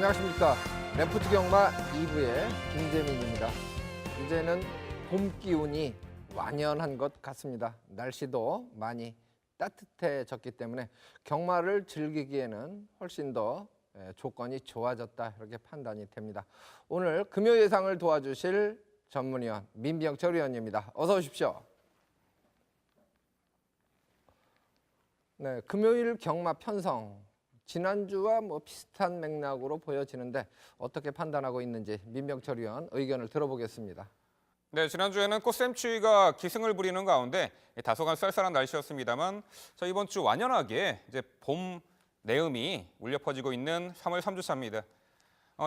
안녕하십니까. 레프트 경마 2부의 김재민입니다. 이제는 봄 기운이 완연한 것 같습니다. 날씨도 많이 따뜻해졌기 때문에 경마를 즐기기에는 훨씬 더 조건이 좋아졌다, 이렇게 판단이 됩니다. 오늘 금요 예상을 도와주실 전문위원 민병철 위원입니다. 어서 오십시오. 네, 금요일 경마 편성. 지난주와 비슷한 맥락으로 보여지는데 어떻게 판단하고 있는지 민병철 위원 의견을 들어보겠습니다. 네, 지난주에는 꽃샘추위가 기승을 부리는 가운데 다소간 쌀쌀한 날씨였습니다만 이번 주 완연하게 이제 봄 내음이 울려 퍼지고 있는 3월 3주차입니다.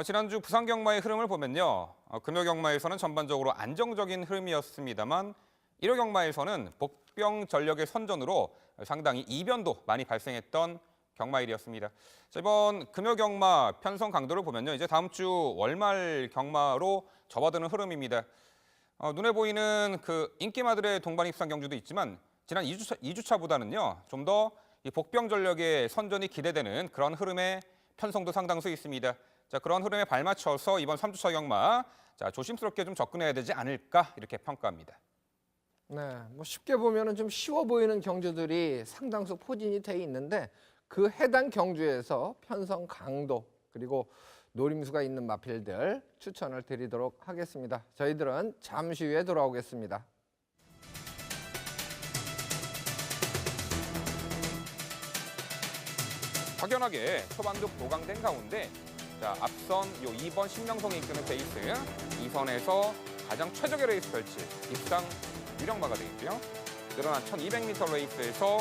지난주 부산 경마의 흐름을 보면요. 금요 경마에서는 전반적으로 안정적인 흐름이었습니다만 1호 경마에서는 복병 전력의 선전으로 상당히 이변도 많이 발생했던 경마일이었습니다. 이번 금요 경마 편성 강도를 보면요. 이제 다음 주 월말 경마로 접어드는 흐름입니다. 눈에 보이는 그 인기마들의 동반 입상 경주도 있지만 지난 2주차보다는요. 좀 더 이 복병 전력의 선전이 기대되는 그런 흐름의 편성도 상당수 있습니다. 그런 흐름에 발맞춰서 이번 3주차 경마 조심스럽게 좀 접근해야 되지 않을까 이렇게 평가합니다. 네, 쉽게 보면은 좀 쉬워 보이는 경주들이 상당수 포진이 돼 있는데 그 해당 경주에서 편성 강도 그리고 노림수가 있는 마필들 추천을 드리도록 하겠습니다. 저희들은 잠시 후에 돌아오겠습니다. 확연하게 초반도 보강된 가운데 앞선 요 2번 신명성이 이끄는 페이스 2선에서 가장 최적의 레이스 펼칠 입상 유령마가 되겠고요. 늘어난 1200m 레이스에서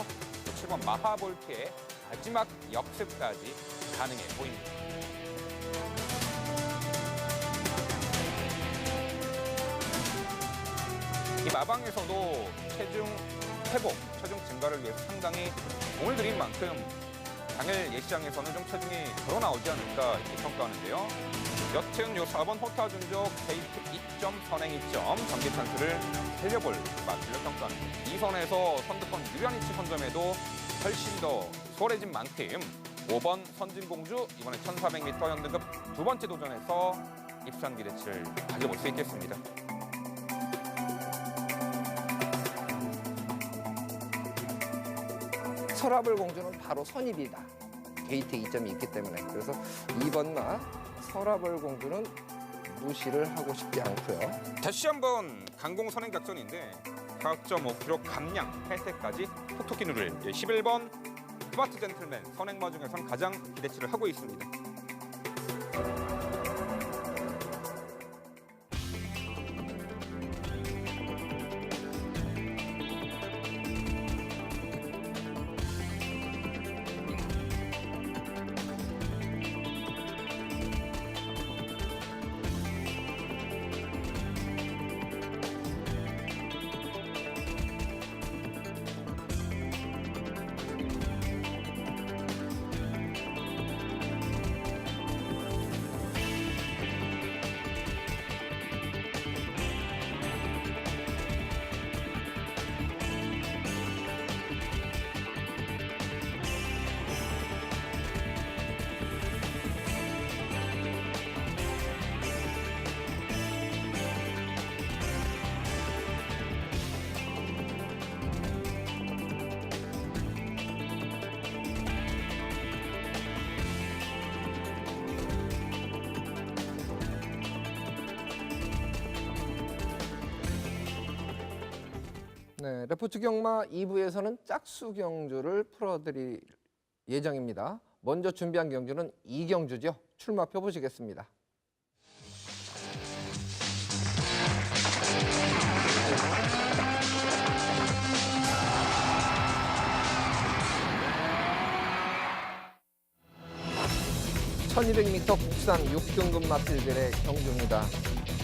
7번 마하볼트의 마지막 역습까지 가능해 보입니다. 이 마방에서도 체중 회복, 체중 증가를 위해서 상당히 공을 들인 만큼 당일 예시장에서는 좀 체중이 덜어 나오지 않을까 이렇게 평가하는데요. 여튼 요 4번 호타준족 게이트 2점, 선행 2점, 전기 찬스를 살려볼 마필로 평가합니다. 이 선에서 선두권 유연위치 선점에도 훨씬 더 수월해진 만큼 5번 선진공주 이번에 1400m 현등급 두 번째 도전에서 입상 기대치를 가져볼 수 있겠습니다. 설화불 공주는 바로 선입이다. 게이트 2점이 있기 때문에. 그래서 2번마 설화불 공주는 무시를 하고 싶지 않고요. 다시 한번 강공 선행 작전인데 4.5km 감량 혜택까지 톡톡히 누를 11번 스마트 젠틀맨 선행마 중에서는 가장 기대치를 하고 있습니다. 네, 레포츠 경마 2부에서는 짝수 경주를 풀어드릴 예정입니다. 먼저 준비한 경주는 2경주죠. 출마표 보시겠습니다. (1200m) 국산 6등급 마필들의 경주입니다.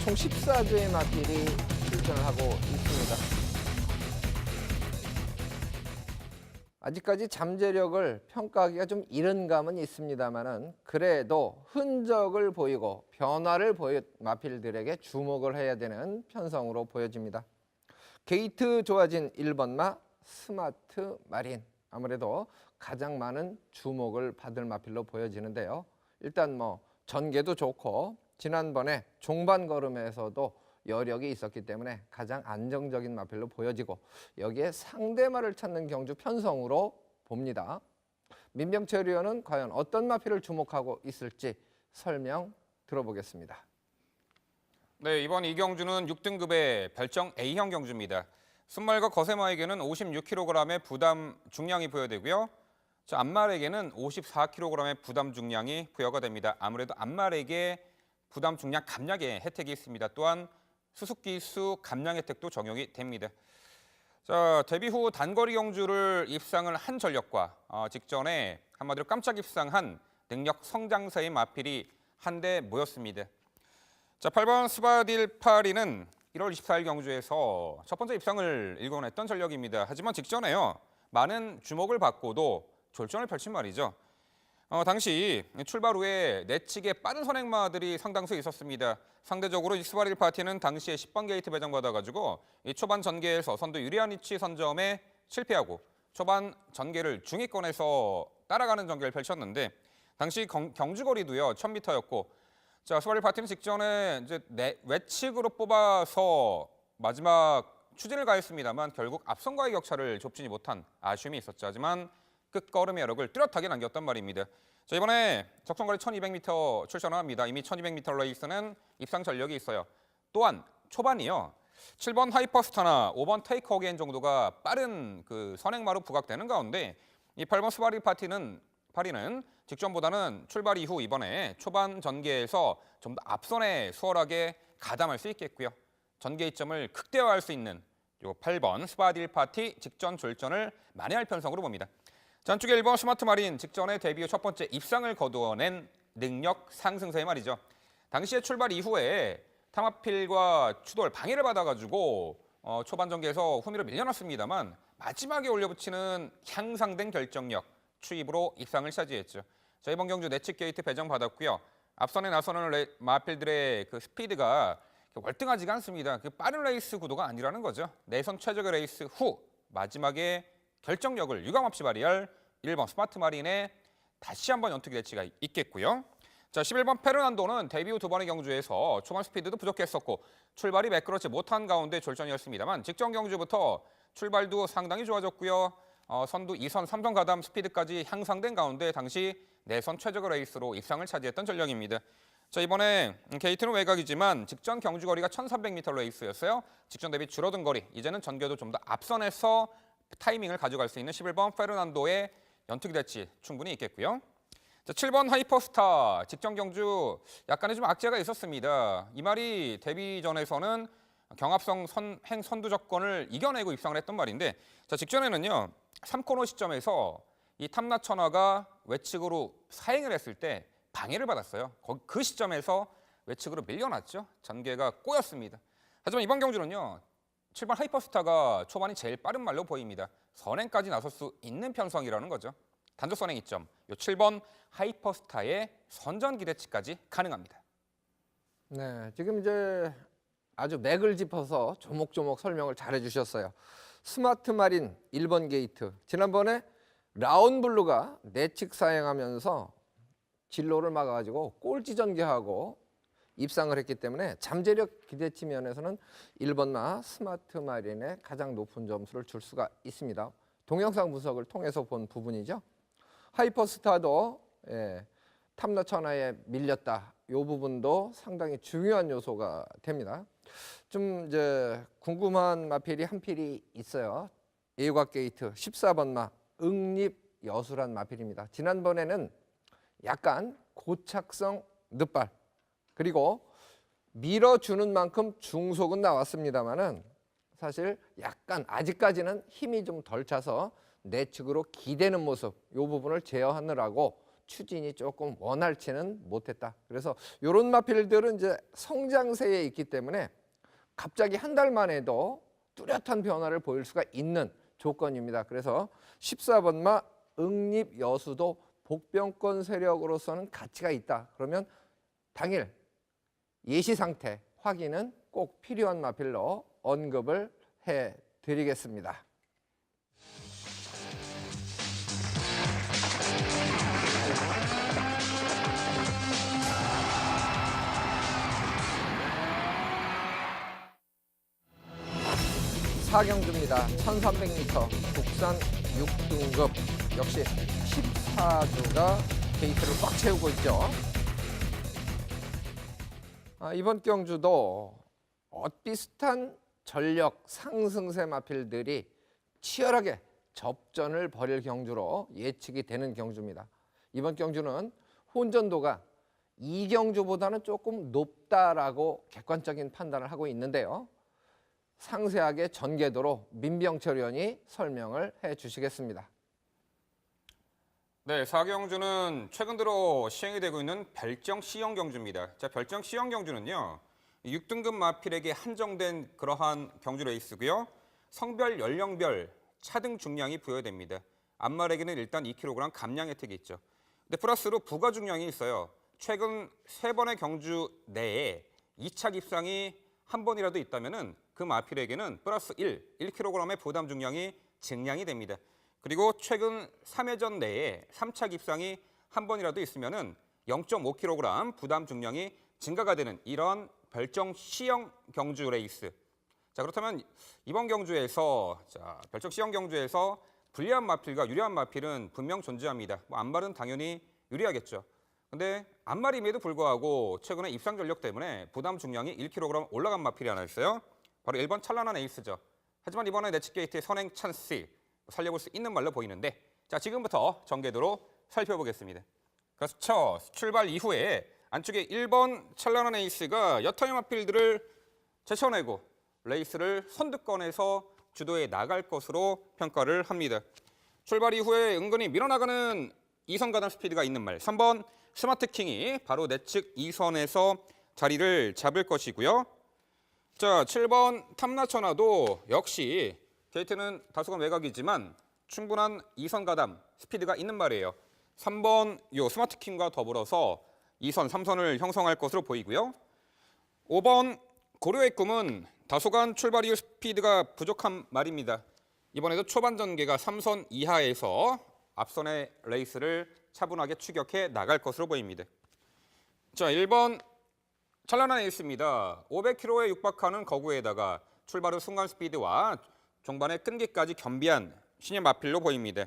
총 14주의 마필이 출전을 하고 있습니다. 아직까지 잠재력을 평가하기가 좀 이른 감은 있습니다만은 그래도 흔적을 보이고 변화를 보인 마필들에게 주목을 해야 되는 편성으로 보여집니다. 게이트 좋아진 1번마 스마트 마린, 아무래도 가장 많은 주목을 받을 마필로 보여지는데요. 일단 전개도 좋고 지난번에 종반 걸음에서도 여력이 있었기 때문에 가장 안정적인 마필로 보여지고 여기에 상대마를 찾는 경주 편성으로 봅니다. 민병철 의원은 과연 어떤 마필을 주목하고 있을지 설명 들어보겠습니다. 네, 이번 이 경주는 6등급의 별정 A형 경주입니다. 순말과 거세마에게는 56kg의 부담 중량이 부여되고요. 앞말에게는 54kg의 부담 중량이 부여가 됩니다. 아무래도 앞말에게 부담 중량 감량의 혜택이 있습니다. 또한 수습기수 감량 혜택도 적용이 됩니다. 자, 데뷔 후 단거리 경주를 입상을 한 전력과 직전에 한마디로 깜짝 입상한 능력 성장세의 마필이 한데 모였습니다. 자, 8번 스바딜 파리는 1월 24일 경주에서 첫 번째 입상을 일궈냈던 전력입니다. 하지만 직전에요. 많은 주목을 받고도 졸전을 펼친 말이죠. 당시 출발 후에 내측에 빠른 선행마들이 상당수 있었습니다. 상대적으로 이 스바딜 파티는 당시에 10번 게이트 배정받아가지고 이 초반 전개에서 선두 유리한 위치 선점에 실패하고 초반 전개를 중위권에서 따라가는 전개를 펼쳤는데 당시 경주거리도요 1000m였고 자 스바딜 파티는 직전에 이제 외측으로 뽑아서 마지막 추진을 가했습니다만 결국 앞선과의 격차를 좁히지 못한 아쉬움이 있었죠. 하지만 끝걸음의 여력을 뚜렷하게 남겼단 말입니다. 자, 이번에 적성거리 1200m 출전을 합니다. 이미 1200m 레이스는 입상 전력이 있어요. 또한 초반이요. 7번 하이퍼스타나 5번 테이크 어게인 정도가 빠른 그 선행마로 부각되는 가운데 이 8번 스바리 파리는 직전보다는 출발 이후 이번에 초반 전개에서 좀 더 앞선에 수월하게 가담할 수 있겠고요. 전개 이점을 극대화할 수 있는 요 8번 스바딜 파티 직전 졸전을 만회할 편성으로 봅니다. 전쪽에 1번 스마트 마린 직전에 데뷔 후 첫 번째 입상을 거두어낸 능력 상승세의 말이죠. 당시에 출발 이후에 탐합필과 추돌 방해를 받아가지고 초반 전개에서 후미로 밀려났습니다만 마지막에 올려붙이는 향상된 결정력, 추입으로 입상을 차지했죠. 자, 이번 경주 내측 게이트 배정받았고요. 앞선에 나서는 마필들의 그 스피드가 월등하지가 않습니다. 그 빠른 레이스 구도가 아니라는 거죠. 내선 최적의 레이스 후 마지막에 결정력을 유감없이 발휘할 1번 스마트 마린에 다시 한번 연투기 대치가 있겠고요. 자, 11번 페르난도는 데뷔 후 두 번의 경주에서 초반 스피드도 부족했었고 출발이 매끄럽지 못한 가운데 졸전이었습니다만 직전 경주부터 출발도 상당히 좋아졌고요. 선두 2선, 3선 가담 스피드까지 향상된 가운데 당시 내선 최적의 레이스로 입상을 차지했던 전력입니다. 자, 이번에 게이트는 외곽이지만 직전 경주거리가 1300m 레이스였어요. 직전 대비 줄어든 거리, 이제는 전개도 좀 더 앞선에서 타이밍을 가져갈 수 있는 11번 페르난도의 연투기 대치 충분히 있겠고요. 자, 7번 하이퍼스타 직전 경주 약간의 좀 악재가 있었습니다. 이 말이 데뷔 전에서는 경합성 선두 조건을 이겨내고 입상을 했던 말인데 자, 직전에는요 3코너 시점에서 이 탐나천하가 외측으로 사행을 했을 때 방해를 받았어요. 그 시점에서 외측으로 밀려났죠. 전개가 꼬였습니다. 하지만 이번 경주는요 7번 하이퍼스타가 초반이 제일 빠른 말로 보입니다. 선행까지 나설 수 있는 편성이라는 거죠. 단독 선행 이점, 요 7번 하이퍼스타의 선전 기대치까지 가능합니다. 네, 지금 이제 아주 맥을 짚어서 조목조목 설명을 잘 해주셨어요. 스마트 마린 1번 게이트. 지난번에 라운블루가 내측 사행하면서 진로를 막아가지고 꼴찌 전개하고 입상을 했기 때문에 잠재력 기대치 면에서는 1번마 스마트 마린에 가장 높은 점수를 줄 수가 있습니다. 동영상 분석을 통해서 본 부분이죠. 하이퍼스타도 탐나천하에 밀렸다. 이 부분도 상당히 중요한 요소가 됩니다. 좀 이제 궁금한 마필이 한 필이 있어요. 예곽 게이트 14번마 응립여수란 마필입니다. 지난번에는 약간 고착성 늦발 그리고 밀어주는 만큼 중속은 나왔습니다만은 사실 약간 아직까지는 힘이 좀 덜 차서 내측으로 기대는 모습 이 부분을 제어하느라고 추진이 조금 원활치는 못했다. 그래서 이런 마필들은 이제 성장세에 있기 때문에 갑자기 한 달 만에도 뚜렷한 변화를 보일 수가 있는 조건입니다. 그래서 14번마 응립여수도 복병권 세력으로서는 가치가 있다. 그러면 당일 예시 상태 확인은 꼭 필요한 마필로 언급을 해드리겠습니다. 4경주입니다. 1300m 국산 6등급 역시 14주가 게이트를 꽉 채우고 있죠. 이번 경주도 엇비슷한 전력 상승세 마필들이 치열하게 접전을 벌일 경주로 예측이 되는 경주입니다. 이번 경주는 혼전도가 2경주보다는 조금 높다라고 객관적인 판단을 하고 있는데요. 상세하게 전개도로 민병철 의원이 설명을 해 주시겠습니다. 네, 4경주는 최근 들어 시행이 되고 있는 별정 시형 경주입니다. 자, 별정 시형 경주는요. 6등급 마필에게 한정된 그러한 경주 레이스고요. 성별, 연령별 차등 중량이 부여됩니다. 앞말에게는 일단 2kg 감량 혜택이 있죠. 근데 플러스로 부가 중량이 있어요. 최근 3번의 경주 내에 2차 깁상이 한 번이라도 있다면은 그 마필에게는 플러스 1kg의 부담 중량이 증량이 됩니다. 그리고 최근 3회전 내에 3차 깁상이 한 번이라도 있으면은 0.5kg 부담 중량이 증가가 되는 이런 별정 시형 경주 레이스. 자, 그렇다면 이번 경주에서 별정 시형 경주에서 불리한 마필과 유리한 마필은 분명 존재합니다. 앞말은 당연히 유리하겠죠. 근데 앞말임에도 불구하고 최근에 입상 전력 때문에 부담 중량이 1kg 올라간 마필이 하나 있어요. 바로 1번 찬란한 에이스죠. 하지만 이번에 내측 게이트의 선행 찬스 살려볼 수 있는 말로 보이는데, 자, 지금부터 전개도로 살펴보겠습니다. 그렇죠. 출발 이후에 안쪽에 1번 찬란한 에이스가 여타의 마필들을 제쳐내고 레이스를 선두권에서 주도해 나갈 것으로 평가를 합니다. 출발 이후에 은근히 밀어나가는 2선 가담 스피드가 있는 말 3번 스마트킹이 바로 내측 2선에서 자리를 잡을 것이고요. 자, 7번 탐나천하도 역시 게이트는 다소간 외곽이지만 충분한 2선 가담 스피드가 있는 말이에요. 3번 요 스마트킹과 더불어서 2선, 3선을 형성할 것으로 보이고요. 5번 고려의 꿈은 다소간 출발 이후 스피드가 부족한 말입니다. 이번에도 초반 전개가 3선 이하에서 앞선의 레이스를 차분하게 추격해 나갈 것으로 보입니다. 자, 1번 찬란한 에이스입니다. 500km에 육박하는 거구에다가 출발 후 순간 스피드와 종반의 끈기까지 겸비한 신의 마필로 보입니다.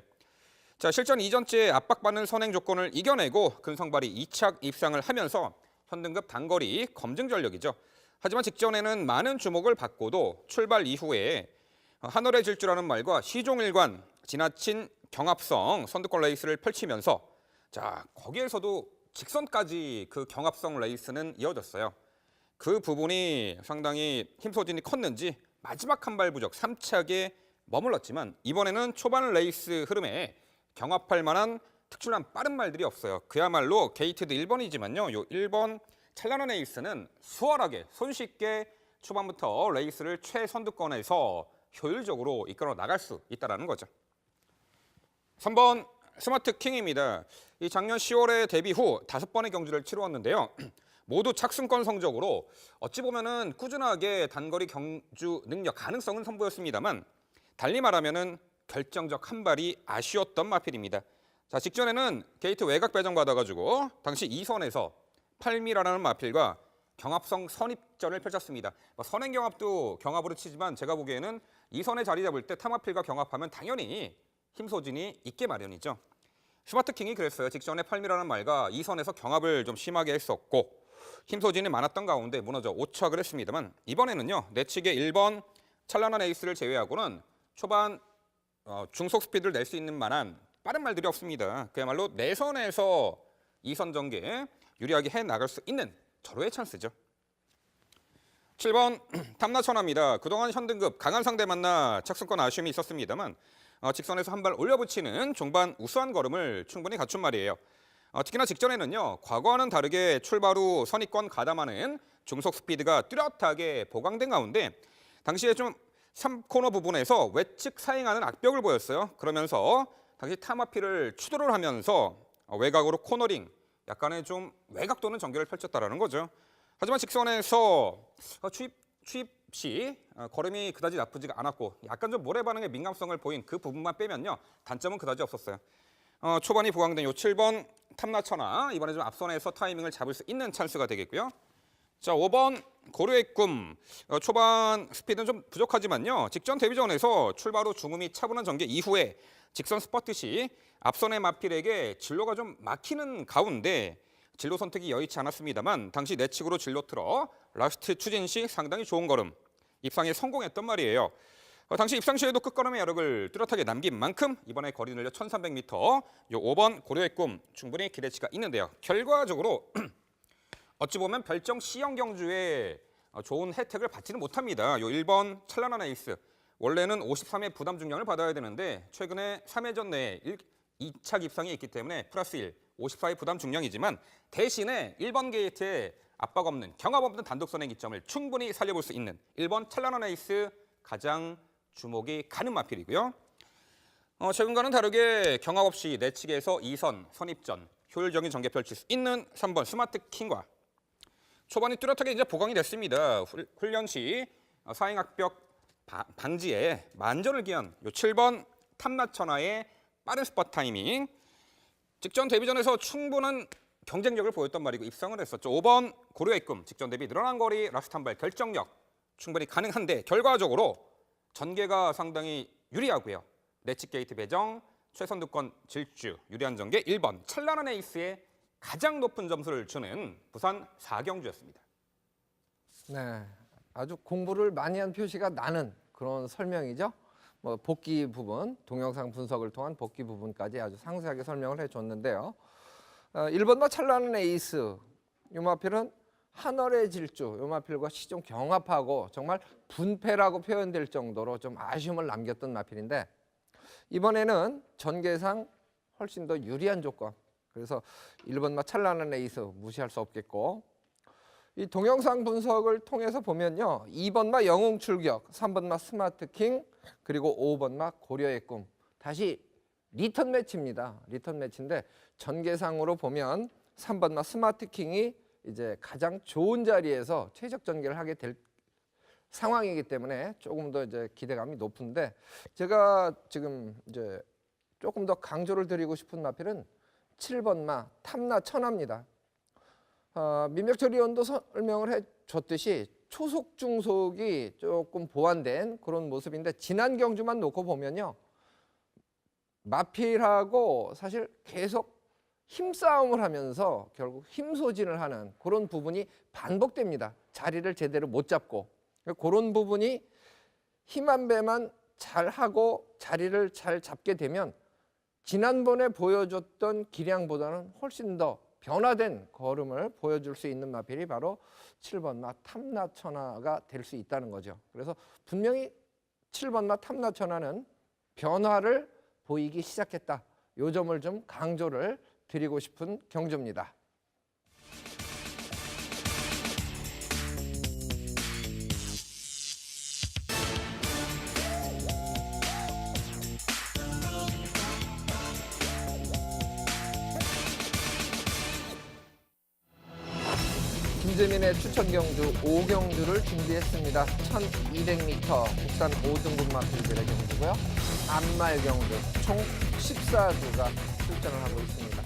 자, 실전 이전째 압박받는 선행 조건을 이겨내고 근성발이 2착 입상을 하면서 현등급 단거리 검증 전력이죠. 하지만 직전에는 많은 주목을 받고도 출발 이후에 하늘의 질주라는 말과 시종일관 지나친 경합성 선두권 레이스를 펼치면서 자, 거기에서도 직선까지 그 경합성 레이스는 이어졌어요. 그 부분이 상당히 힘소진이 컸는지 마지막 한 발 부족 3착에 머물렀지만 이번에는 초반 레이스 흐름에 경합할 만한 특출난 빠른 말들이 없어요. 그야말로 게이트도 1번이지만요. 요 1번 찬란한 에이스는 수월하게 손쉽게 초반부터 레이스를 최선두권에서 효율적으로 이끌어 나갈 수 있다는 거죠. 3번 스마트 킹입니다. 이 작년 10월에 데뷔 후 5번의 경주를 치루었는데요. 모두 착승권 성적으로 어찌 보면은 꾸준하게 단거리 경주 능력 가능성은 선보였습니다만 달리 말하면은 결정적 한 발이 아쉬웠던 마필입니다. 자, 직전에는 게이트 외곽 배정 받아가지고 당시 2선에서 8미라라는 마필과 경합성 선입전을 펼쳤습니다. 선행 경합도 경합으로 치지만 제가 보기에는 2선에 자리 잡을 때 타마필과 경합하면 당연히 힘소진이 있게 마련이죠. 스마트킹이 그랬어요. 직전에 8미라는 말과 2선에서 경합을 좀 심하게 했었고 힘소진이 많았던 가운데 무너져 5착을 했습니다만 이번에는요. 내측의 1번 찬란한 에이스를 제외하고는 초반 중속 스피드를 낼 수 있는 만한 빠른 말들이 없습니다. 그야말로 내선에서 2선 전개 유리하게 해나갈 수 있는 절호의 찬스죠. 7번 탐나천하입니다. 그동안 현등급 강한 상대 만나 착승권 아쉬움이 있었습니다만 직선에서 한 발 올려붙이는 종반 우수한 걸음을 충분히 갖춘 말이에요. 특히나 직전에는요. 과거와는 다르게 출발 후 선입권 가담하는 중속 스피드가 뚜렷하게 보강된 가운데 당시에 좀 3코너 부분에서 외측 사행하는 악벽을 보였어요. 그러면서 당시 타마피를 추돌을 하면서 외곽으로 코너링, 약간의 좀 외곽 도는 전개를 펼쳤다라는 거죠. 하지만 직선에서 추입 시 걸음이 그다지 나쁘지가 않았고 약간 좀 모래 반응의 민감성을 보인 그 부분만 빼면요. 단점은 그다지 없었어요. 초반이 보강된 요 7번 탐나천하 이번에 좀 앞선에서 타이밍을 잡을 수 있는 찬스가 되겠고요. 자, 5번 고려의 꿈. 초반 스피드는 좀 부족하지만요. 직전 데뷔전에서 출발 후 중음이 차분한 전개 이후에 직선 스퍼트 시 앞선의 마필에게 진로가 좀 막히는 가운데 진로 선택이 여의치 않았습니다만 당시 내측으로 진로 틀어 라스트 추진 시 상당히 좋은 걸음 입상에 성공했단 말이에요. 당시 입상 시에도 끝걸음의 여력을 뚜렷하게 남긴 만큼 이번에 거리 늘려 1300m 요 5번 고려의 꿈 충분히 기대치가 있는데요. 결과적으로 어찌 보면 별정 C형 경주에 좋은 혜택을 받지는 못합니다. 요 1번 찬란한 에이스. 원래는 53회 부담 중량을 받아야 되는데 최근에 3회전 내에 2착 입상이 있기 때문에 플러스 1, 54의 부담 중량이지만 대신에 1번 게이트에 압박 없는 경합 없는 단독 선행 기점을 충분히 살려볼 수 있는 1번 찬란한 에이스 가장 주목이 가는 마필이고요. 최근과는 다르게 경합 없이 내측에서 2선 선입전 효율적인 전개 펼칠 수 있는 3번 스마트 킹과 초반이 뚜렷하게 이제 보강이 됐습니다. 훈련 시 사행 악벽 방지에 만전을 기한 요 7번 탐나천하의 빠른 스팟 타이밍. 직전 데뷔전에서 충분한 경쟁력을 보였단 말이고 입상을 했었죠. 5번 고려의 꿈 직전 대비 늘어난 거리 라스트 한 발 결정력 충분히 가능한데 결과적으로 전개가 상당히 유리하고요. 내측 게이트 배정, 최선두권 질주, 유리한 전개 1번 찬란한 에이스의 가장 높은 점수를 주는 부산 4경주였습니다. 네, 아주 공부를 많이 한 표시가 나는 그런 설명이죠. 뭐 복귀 부분, 동영상 분석을 통한 복귀 부분까지 아주 상세하게 설명을 해줬는데요. 1번마 찬란한 에이스, 이 마필은 하늘의 질주, 이 마필과 시종 경합하고 정말 분패라고 표현될 정도로 좀 아쉬움을 남겼던 마필인데 이번에는 전개상 훨씬 더 유리한 조건, 그래서 1번마 찬란한 에이스 무시할 수 없겠고 이 동영상 분석을 통해서 보면요. 2번마 영웅 출격, 3번마 스마트 킹, 그리고 5번마 고려의 꿈. 다시 리턴 매치입니다. 리턴 매치인데 전개상으로 보면 3번마 스마트 킹이 이제 가장 좋은 자리에서 최적 전개를 하게 될 상황이기 때문에 조금 더 이제 기대감이 높은데 제가 지금 이제 조금 더 강조를 드리고 싶은 마필은 7번마 탐나 천하입니다. 민백철 의원도 설명을 해줬듯이 초속 중속이 조금 보완된 그런 모습인데 지난 경주만 놓고 보면요. 마필하고 사실 계속 힘싸움을 하면서 결국 힘소진을 하는 그런 부분이 반복됩니다. 자리를 제대로 못 잡고 그런 부분이 힘 한 배만 잘하고 자리를 잘 잡게 되면 지난번에 보여줬던 기량보다는 훨씬 더 변화된 걸음을 보여줄 수 있는 마필이 바로 7번마 탐나천하가 될 수 있다는 거죠. 그래서 분명히 7번마 탐나천하는 변화를 보이기 시작했다. 이 점을 좀 강조를 드리고 싶은 경주입니다. 김재민의 추천 경주 5경주를 준비했습니다. 1200m 국산 5등급 마필들의 경주고요. 암말 경주 총 14주가 출전을 하고 있습니다.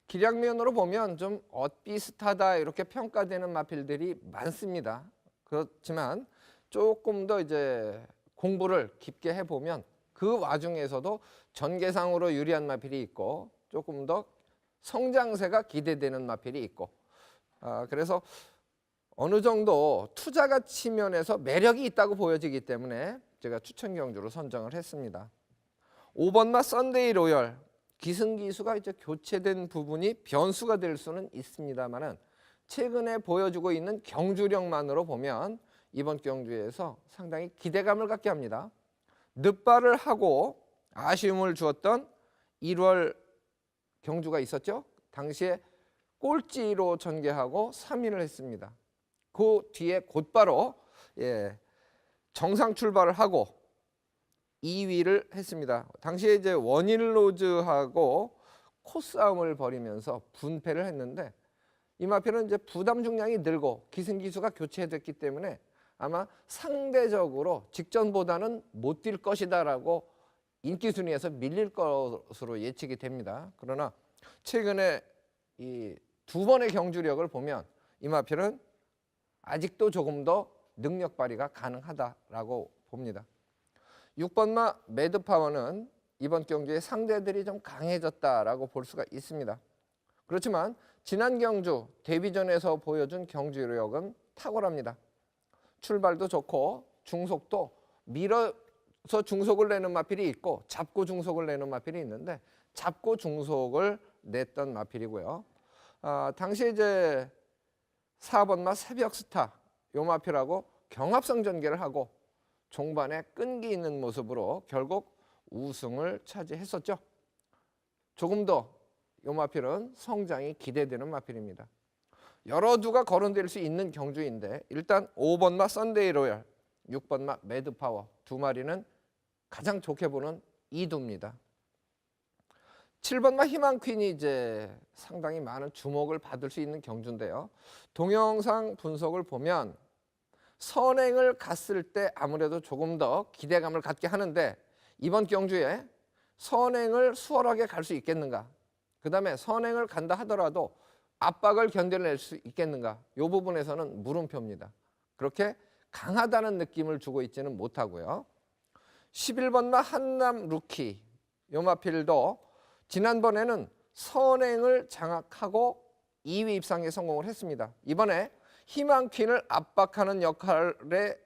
기량면으로 보면 좀 엇비슷하다 이렇게 평가되는 마필들이 많습니다. 그렇지만 조금 더 이제 공부를 깊게 해보면 그 와중에서도 전개상으로 유리한 마필이 있고 조금 더 성장세가 기대되는 마필이 있고 그래서 어느 정도 투자 가치 면에서 매력이 있다고 보여지기 때문에 제가 추천 경주로 선정을 했습니다. 5번마 썬데이 로열 기승기수가 이제 교체된 부분이 변수가 될 수는 있습니다만은 최근에 보여주고 있는 경주력만으로 보면 이번 경주에서 상당히 기대감을 갖게 합니다. 늦발을 하고 아쉬움을 주었던 1월 경주가 있었죠. 당시에 꼴찌로 전개하고 3위를 했습니다. 그 뒤에 곧바로 정상 출발을 하고 2위를 했습니다. 당시에 이제 원일로즈하고 코싸움을 벌이면서 분패를 했는데 이 마필은 이제 부담 중량이 늘고 기승기수가 교체됐기 때문에 아마 상대적으로 직전보다는 못 뛸 것이다라고 인기 순위에서 밀릴 것으로 예측이 됩니다. 그러나 최근에 이 두 번의 경주력을 보면 이 마필은 아직도 조금 더 능력 발휘가 가능하다라고 봅니다. 6번마 매드파워는 이번 경주에 상대들이 좀 강해졌다라고 볼 수가 있습니다. 그렇지만 지난 경주 데뷔전에서 보여준 경주력은 탁월합니다. 출발도 좋고 중속도 밀어서 중속을 내는 마필이 있고 잡고 중속을 내는 마필이 있는데 잡고 중속을 냈던 마필이고요. 당시 이제 4번마 새벽스타 요 마필하고 경합성 전개를 하고 종반에 끈기 있는 모습으로 결국 우승을 차지했었죠. 조금 더 요 마필은 성장이 기대되는 마필입니다. 여러 두가 거론될 수 있는 경주인데 일단 5번마 썬데이 로열, 6번마 매드파워 두 마리는 가장 좋게 보는 이 두입니다. 7번마 희망퀸이 이제 상당히 많은 주목을 받을 수 있는 경주인데요. 동영상 분석을 보면 선행을 갔을 때 아무래도 조금 더 기대감을 갖게 하는데 이번 경주에 선행을 수월하게 갈 수 있겠는가? 그 다음에 선행을 간다 하더라도 압박을 견뎌낼 수 있겠는가? 이 부분에서는 물음표입니다. 그렇게 강하다는 느낌을 주고 있지는 못하고요. 11번마 한남 루키 요 마필도 지난번에는 선행을 장악하고 2위 입상에 성공을 했습니다. 이번에 희망퀸을 압박하는 역할에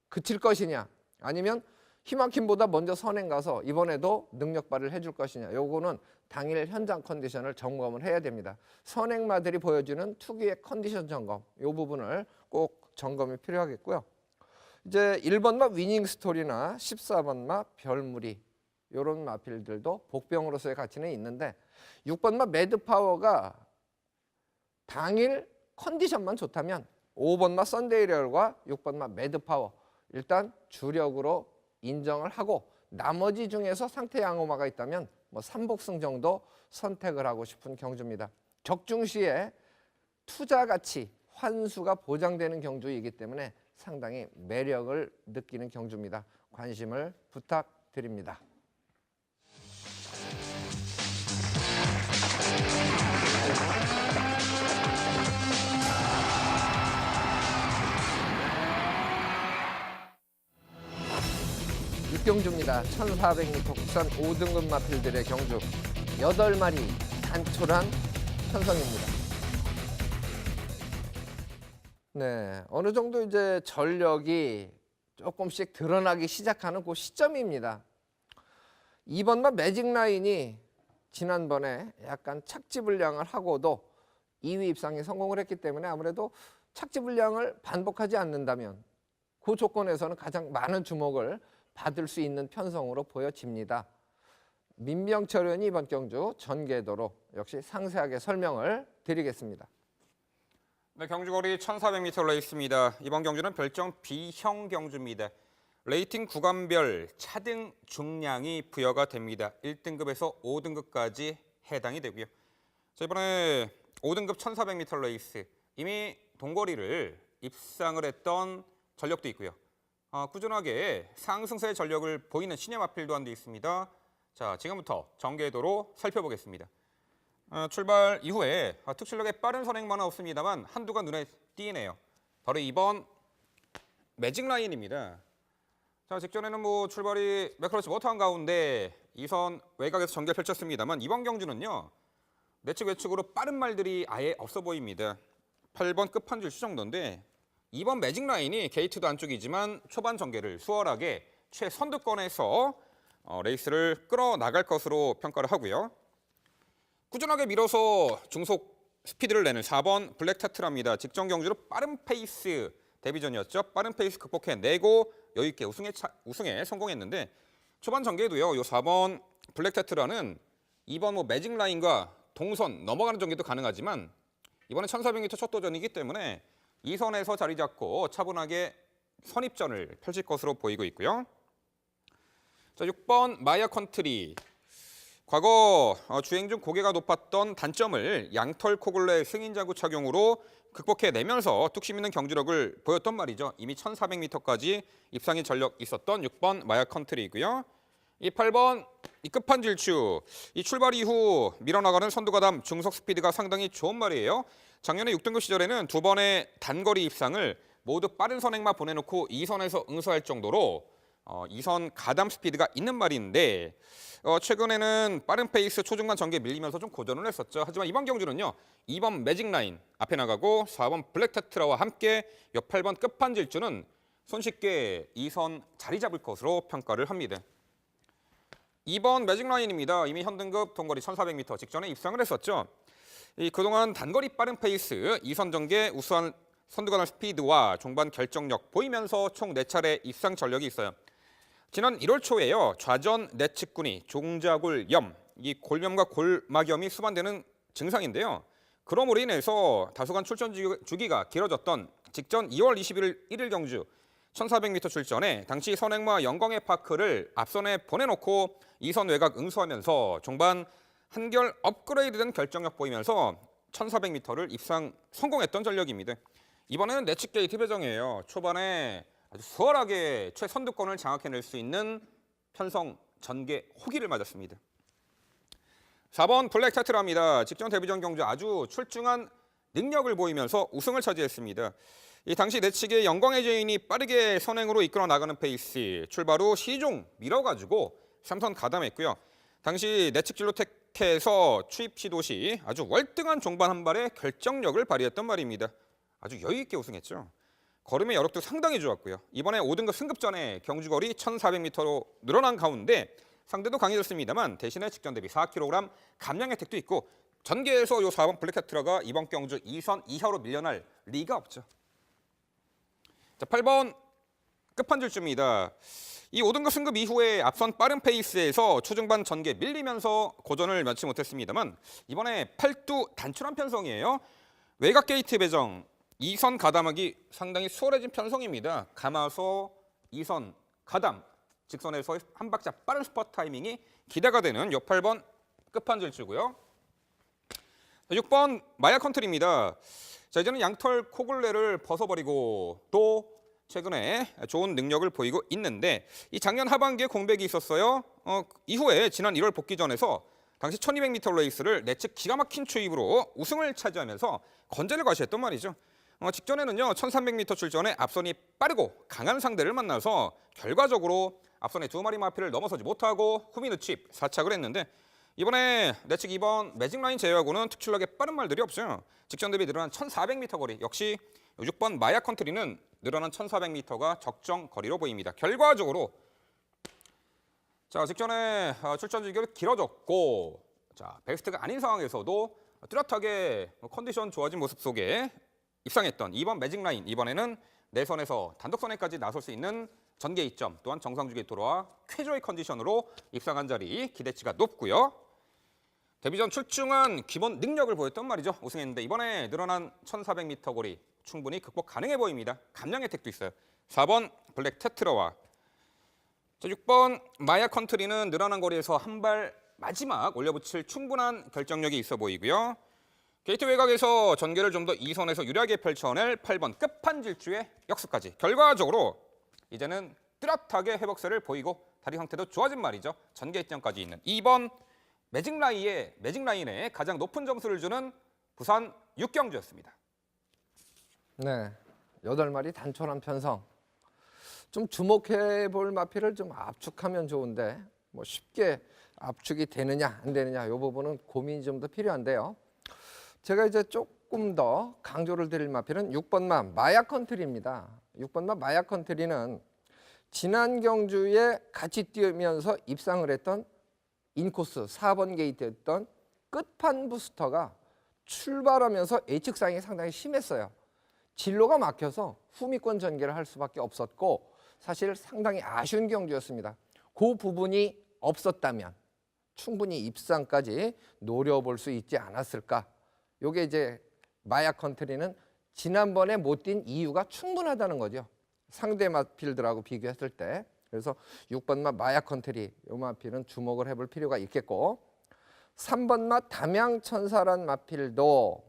그칠 것이냐 아니면 희망퀸보다 먼저 선행 가서 이번에도 능력 발휘를 해줄 것이냐 요거는 당일 현장 컨디션을 점검을 해야 됩니다. 선행마들이 보여주는 특유의 컨디션 점검 이 부분을 꼭 점검이 필요하겠고요. 이제 1번마 위닝 스토리나 14번마 별무리 이런 마필들도 복병으로서의 가치는 있는데 6번마 매드파워가 당일 컨디션만 좋다면 5번마 썬데이리얼과 6번마 매드파워 일단 주력으로 인정을 하고 나머지 중에서 상태 양호마가 있다면 뭐 3복승 정도 선택을 하고 싶은 경주입니다. 적중시에 투자 가치, 환수가 보장되는 경주이기 때문에 상당히 매력을 느끼는 경주입니다. 관심을 부탁드립니다. 경주입니다. 1400m 국산 5등급 마필들의 경주 8마리 단촐한 편성입니다. 네, 어느 정도 이제 전력이 조금씩 드러나기 시작하는 그 시점입니다. 2번마 매직라인이 지난번에 약간 착지불량을 하고도 2위 입상에 성공을 했기 때문에 아무래도 착지불량을 반복하지 않는다면 그 조건에서는 가장 많은 주목을 받을 수 있는 편성으로 보여집니다. 민병철 의원이 이번 경주 전개도로 역시 상세하게 설명을 드리겠습니다. 네, 경주거리 1400m 레이스입니다. 이번 경주는 별정 B형 경주입니다. 레이팅 구간별 차등 중량이 부여가 됩니다. 1등급에서 5등급까지 해당이 되고요. 자, 이번에 5등급 1400m 레이스 이미 동거리를 입상을 했던 전력도 있고요. 꾸준하게 상승세의 전력을 보이는 신예 마필도 한 대 있습니다. 자, 지금부터 전개도로 살펴보겠습니다. 출발 이후에 특출력의 빠른 선행만은 없습니다만 한두가 눈에 띄네요. 바로 이번 매직 라인입니다. 자, 직전에는 뭐 출발이 매끄럽지 못한 가운데 2선 외곽에서 전개 펼쳤습니다만 이번 경주는요. 내측 외측으로 빠른 말들이 아예 없어 보입니다. 8번 끝판줄 정도인데 이번 매직 라인이 게이트도 안쪽이지만 초반 전개를 수월하게 최선두권에서 레이스를 끌어나갈 것으로 평가를 하고요. 꾸준하게 밀어서 중속 스피드를 내는 4번 블랙타트랍니다. 직전 경주로 빠른 페이스 데뷔전이었죠. 빠른 페이스 극복해내고 여유 있게 우승에 성공했는데 초반 전개도요. 이 4번 블랙타트라는 이번 뭐 매직 라인과 동선 넘어가는 전개도 가능하지만 이번에 1400m 첫 도전이기 때문에 2선에서 자리 잡고 차분하게 선입전을 펼칠 것으로 보이고 있고요. 자, 6번 마야 컨트리. 과거 주행 중 고개가 높았던 단점을 양털 코글레 승인자구 착용으로 극복해내면서 뚝심 있는 경주력을 보였던 말이죠. 이미 1400m까지 입상의 전력 있었던 6번 마야 컨트리이고요. 이 8번 이 끝판 질주. 이 출발 이후 밀어나가는 선두가담 중속 스피드가 상당히 좋은 말이에요. 작년에 6등급 시절에는 두 번의 단거리 입상을 모두 빠른 선행만 보내놓고 2선에서 응수할 정도로 2선 가담 스피드가 있는 말인데 최근에는 빠른 페이스 초중반 전개 밀리면서 좀 고전을 했었죠. 하지만 이번 경주는요. 2번 매직라인 앞에 나가고 4번 블랙테트라와 함께 옆 8번 끝판질주는 손쉽게 2선 자리 잡을 것으로 평가를 합니다. 2번 매직라인입니다. 이미 현등급 동거리 1400m 직전에 입상을 했었죠. 그동안 단거리 빠른 페이스 2선 전개 우수한 선두가는 스피드와 종반 결정력 보이면서 총 4차례 입상 전력이 있어요. 지난 1월 초에요. 좌전 내측근이 종자골염, 이 골염과 골막염이 수반되는 증상인데요. 그러므로 인해서 다소간 출전 주기가 길어졌던 직전 2월 21일 1일 경주 1400m 출전에 당시 선행마 영광의 파크를 앞선에 보내놓고 2선 외곽 응수하면서 종반 한결 업그레이드된 결정력 보이면서 1400m를 입상 성공했던 전력입니다. 이번에는 내측 게이트 배정이에요. 초반에 아주 수월하게 최선두권을 장악해낼 수 있는 편성 전개 호기를 맞았습니다. 4번 블랙테트라입니다. 직전 데뷔전 경주 아주 출중한 능력을 보이면서 우승을 차지했습니다. 이 당시 내측의 영광의 제인이 빠르게 선행으로 이끌어 나가는 페이스, 출발 후 시종 밀어가지고 3선 가담했고요. 당시 내측 진로 택해서 추입 시도 시 아주 월등한 종반 한 발의 결정력을 발휘했던 말입니다. 아주 여유 있게 우승했죠. 걸음의 여력도 상당히 좋았고요. 이번에 5등급 승급전에 경주거리 1400m로 늘어난 가운데 상대도 강해졌습니다만 대신에 직전 대비 4kg 감량 혜택도 있고 전개에서 요 4번 블랙테트라가 이번 경주 2선 이하로 밀려날 리가 없죠. 자, 8번 끝판질주입니다. 이 5등급 승급 이후에 앞선 빠른 페이스에서 초중반 전개 밀리면서 고전을 면치 못했습니다만 이번에 8두 단출한 편성이에요. 외곽 게이트 배정, 2선 가담하기 상당히 수월해진 편성입니다. 감아서 2선 가담, 직선에서 한 박자 빠른 스퍼트 타이밍이 기대가 되는 요 8번 끝판질주고요. 6번 마야 컨트리입니다. 자, 이제는 양털 코글레를 벗어버리고 또 최근에 좋은 능력을 보이고 있는데 이 작년 하반기에 공백이 있었어요. 이후에 지난 1월 복귀전에서 당시 1200m 레이스를 내측 기가 막힌 추입으로 우승을 차지하면서 건재를 과시했던 말이죠. 직전에는요 1300m 출전에 앞선이 빠르고 강한 상대를 만나서 결과적으로 앞선의 두 마리 마피를 넘어서지 못하고 후미드 칩 4착을 했는데 이번에 내측 2번 매직라인 제외하고는 특출나게 빠른 말들이 없어요. 직전 대비 늘어난 1400m 거리, 역시 6번 마야 컨트리는 늘어난 1400m가 적정 거리로 보입니다. 결과적으로 자, 직전에 출전 주기가 길어졌고 자, 베스트가 아닌 상황에서도 뚜렷하게 컨디션 좋아진 모습 속에 입상했던 2번 매직라인, 이번에는 내선에서 단독선에까지 나설 수 있는 전개 이점, 또한 정상주기 도로와 쾌조의 컨디션으로 입상한 자리 기대치가 높고요. 데뷔전 출중한 기본 능력을 보였던 말이죠. 우승했는데 이번에 늘어난 1400m 거리 충분히 극복 가능해 보입니다. 감량 혜택도 있어요. 4번 블랙 테트라와 6번 마야 컨트리는 늘어난 거리에서 한 발 마지막 올려붙일 충분한 결정력이 있어 보이고요. 게이트 외곽에서 전개를 좀 더 2선에서 유리하게 펼쳐낼 8번 끝판질주의 역수까지. 결과적으로 이제는 뚜렷하게 회복세를 보이고 다리 상태도 좋아진 말이죠. 전개 입점까지 있는 2번 매직라인에 가장 높은 점수를 주는 부산 6경주였습니다. 네, 8마리 단촐한 편성. 좀 주목해 볼 마피를 좀 압축하면 좋은데 뭐 쉽게 압축이 되느냐 안 되느냐 이 부분은 고민이 좀 더 필요한데요. 제가 이제 조금 더 강조를 드릴 마피는 6번마 마야 컨트리입니다. 부번마 마야 컨트리는 지난 경주에 같이 뛰면서 입상을 했던 인코스 4번 게이트였던 끝판 부스터가 출발하면서 H측상이 상당히 심했어요. 진로가 막혀서 후미권 전개를 할 수밖에 없었고 사실 상당히 아쉬운 경주였습니다. 그 부분이 없었다면 충분히 입상까지 노려볼 수 있지 않았을까. 이게 이제 마야 컨트리는 지난번에 못 뛴 이유가 충분하다는 거죠. 상대 마필들하고 비교했을 때. 그래서 6번마 마야 컨트리 이 마필은 주목을 해볼 필요가 있겠고 3번마 담양천사란 마필도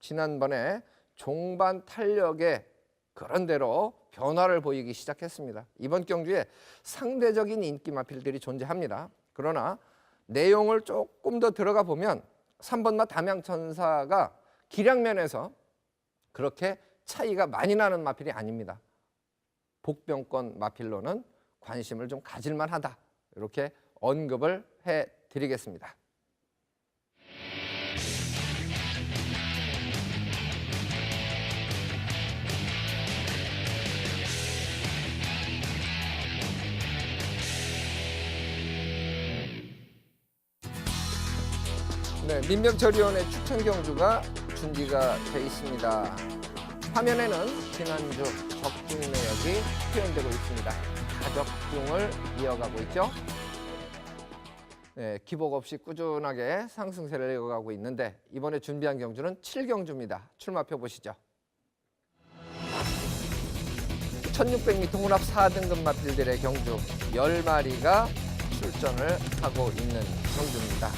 지난번에 종반 탄력에 그런대로 변화를 보이기 시작했습니다. 이번 경주에 상대적인 인기 마필들이 존재합니다. 그러나 내용을 조금 더 들어가 보면 3번마 담양천사가 기량면에서 그렇게 차이가 많이 나는 마필이 아닙니다. 복병권 마필로는 관심을 좀 가질만 하다. 이렇게 언급을 해드리겠습니다. 네, 민병철위원회 추천 경주가 준비가 돼 있습니다. 화면에는 지난주 적중 내역이 표현되고 있습니다. 가적중을 이어가고 있죠. 네, 기복 없이 꾸준하게 상승세를 이어가고 있는데 이번에 준비한 경주는 7경주입니다. 출마표 보시죠. 1600m 혼합 4등급 마필들의 경주 10마리가 출전을 하고 있는 경주입니다.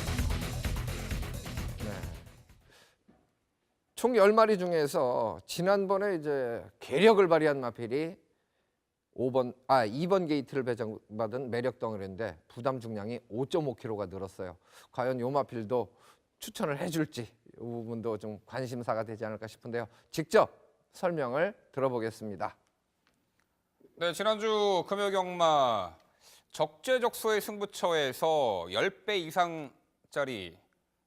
총 10마리 중에서 지난번에 이제 괴력을 발휘한 마필이 2번 게이트를 배정받은 매력 덩어리인데 부담 중량이 5.5kg가 늘었어요. 과연 요 마필도 추천을 해줄지 이 부분도 좀 관심사가 되지 않을까 싶은데요. 직접 설명을 들어보겠습니다. 네, 지난주 금요경마 적재적소의 승부처에서 10배 이상짜리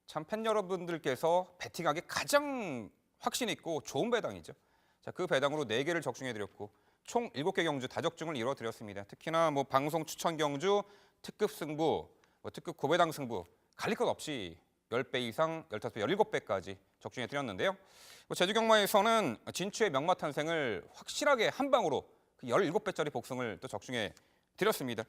참 팬 여러분들께서 배팅하기 가장 확신 있고 좋은 배당이죠. 자, 그 배당으로 4개를 적중해드렸고 총 7개 경주 다적중을 이뤄드렸습니다. 특히나 뭐 방송 추천 경주, 특급 승부, 특급 고배당 승부 갈릴 것 없이 10배 이상, 15배, 17배까지 적중해드렸는데요. 제주 경마에서는 진추의 명마 탄생을 확실하게 한 방으로 그 17배짜리 복승을 또 적중해드렸습니다.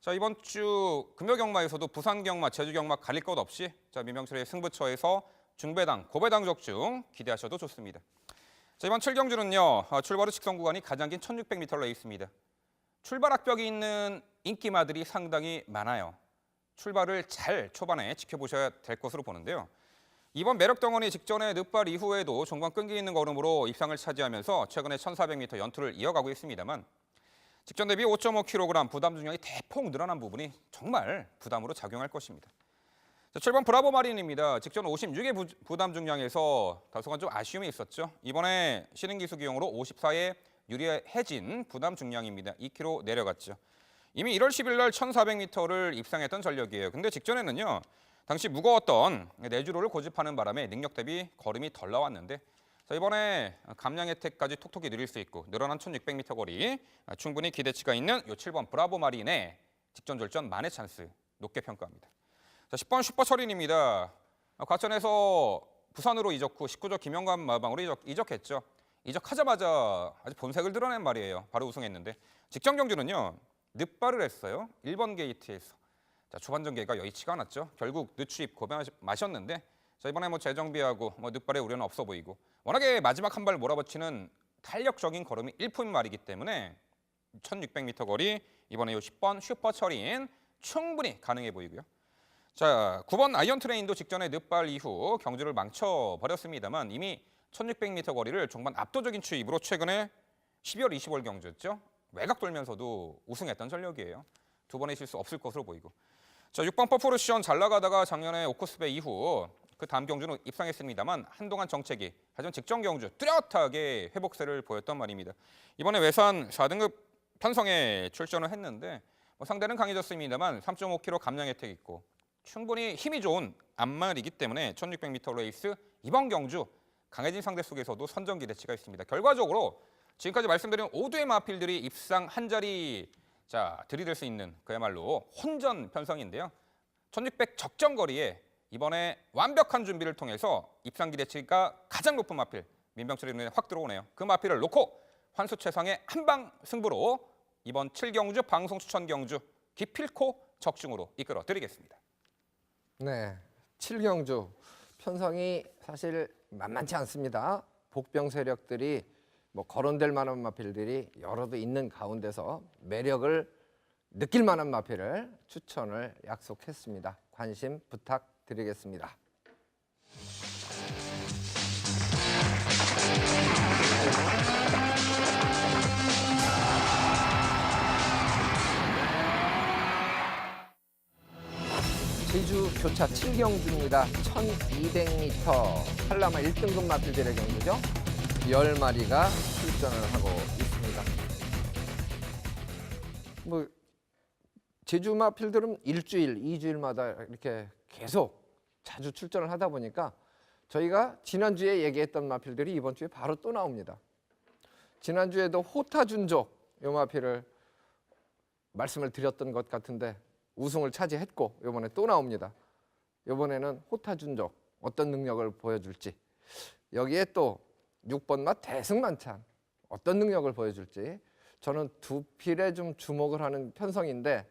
자, 이번 주 금요경마에서도 부산경마, 제주경마 갈릴 것 없이 자, 민병철의 승부처에서 중배당, 고배당 적중 기대하셔도 좋습니다. 자, 이번 7경주는요. 출발 후 직선 구간이 가장 긴 1600m로 있습니다. 출발 악벽이 있는 인기마들이 상당히 많아요. 출발을 잘 초반에 지켜보셔야 될 것으로 보는데요. 이번 매력덩어리 직전에 늦발 이후에도 종관 끈기 있는 걸음으로 입상을 차지하면서 최근에 1400m 연투를 이어가고 있습니다만 직전 대비 5.5kg 부담 중량이 대폭 늘어난 부분이 정말 부담으로 작용할 것입니다. 자, 7번 브라보 마린입니다. 직전 56의 부담 중량에서 다소간 좀 아쉬움이 있었죠. 이번에 신흥기수 기용으로 54에 유리해진 부담 중량입니다. 2kg 내려갔죠. 이미 1월 10일 날 1400m를 입상했던 전력이에요. 근데 직전에는요. 당시 무거웠던 내주로를 고집하는 바람에 능력 대비 걸음이 덜 나왔는데 자, 이번에 감량 혜택까지 톡톡히 누릴 수 있고 늘어난 1600m 거리 충분히 기대치가 있는 이 7번 브라보 마린의 직전 절전 만회 찬스 높게 평가합니다. 자, 10번 슈퍼철인입니다. 과천에서 부산으로 이적 후 19조 김영관 마방으로 이적했죠. 이적하자마자 아주 본색을 드러낸 말이에요. 바로 우승했는데 직전 경주는요. 늦발을 했어요. 1번 게이트에서. 자, 초반 전개가 여의치가 않았죠. 결국 늦추입 고배 마셨는데 자, 이번에 뭐 재정비하고 늦발의 우려는 없어 보이고 워낙에 마지막 한 발 몰아붙이는 탄력적인 걸음이 일품인 말이기 때문에 1600m 거리 이번에 이 10번 슈퍼철인 충분히 가능해 보이고요. 자, 9번 아이언 트레인도 직전에 늦발 이후 경주를 망쳐버렸습니다만 이미 1600m 거리를 종반 압도적인 추입으로 최근에 12월 25일 경주였죠. 외곽 돌면서도 우승했던 전력이에요. 두 번의 실수 없을 것으로 보이고. 자, 6번 퍼포르시온 잘 나가다가 작년에 오코스배 이후 그 다음 경주는 입상했습니다만 한동안 정체기, 하지만 직전 경주 뚜렷하게 회복세를 보였던 말입니다. 이번에 외산 4등급 편성에 출전을 했는데 상대는 강해졌습니다만 3.5kg 감량 혜택 있고 충분히 힘이 좋은 앞말이기 때문에 1600m 레이스 이번 경주 강해진 상대 속에서도 선전 기대치가 있습니다. 결과적으로 지금까지 말씀드린 5두의 마필들이 입상 한 자리 들이댈 수 있는 그야말로 혼전 편성인데요. 1600 적정 거리에 이번에 완벽한 준비를 통해서 입상 기대치가 가장 높은 마필 민병철이 눈에 확 들어오네요. 그 마필을 놓고 환수 최상의 한방 승부로 이번 7경주 방송 추천 경주 기필코 적중으로 이끌어 드리겠습니다. 네, 7경주 편성이 사실 만만치 않습니다. 복병 세력들이 거론될 만한 마필들이 여러도 있는 가운데서 매력을 느낄 만한 마필을 추천을 약속했습니다. 관심 부탁드리겠습니다. 제주 교차 7경주입니다. 1200m 팔라마 1등급 마필들의 경주죠. 10마리가 출전을 하고 있습니다. 뭐 제주 마필들은 일주일, 2주일마다 이렇게 계속 자주 출전을 하다 보니까 저희가 지난주에 얘기했던 마필들이 이번 주에 바로 또 나옵니다. 지난주에도 호타준족 요 마필을 말씀을 드렸던 것 같은데 우승을 차지했고 이번에 또 나옵니다. 이번에는 호타준족 어떤 능력을 보여줄지, 여기에 또 6번마 대승만찬 어떤 능력을 보여줄지 저는 두 필에 좀 주목을 하는 편성인데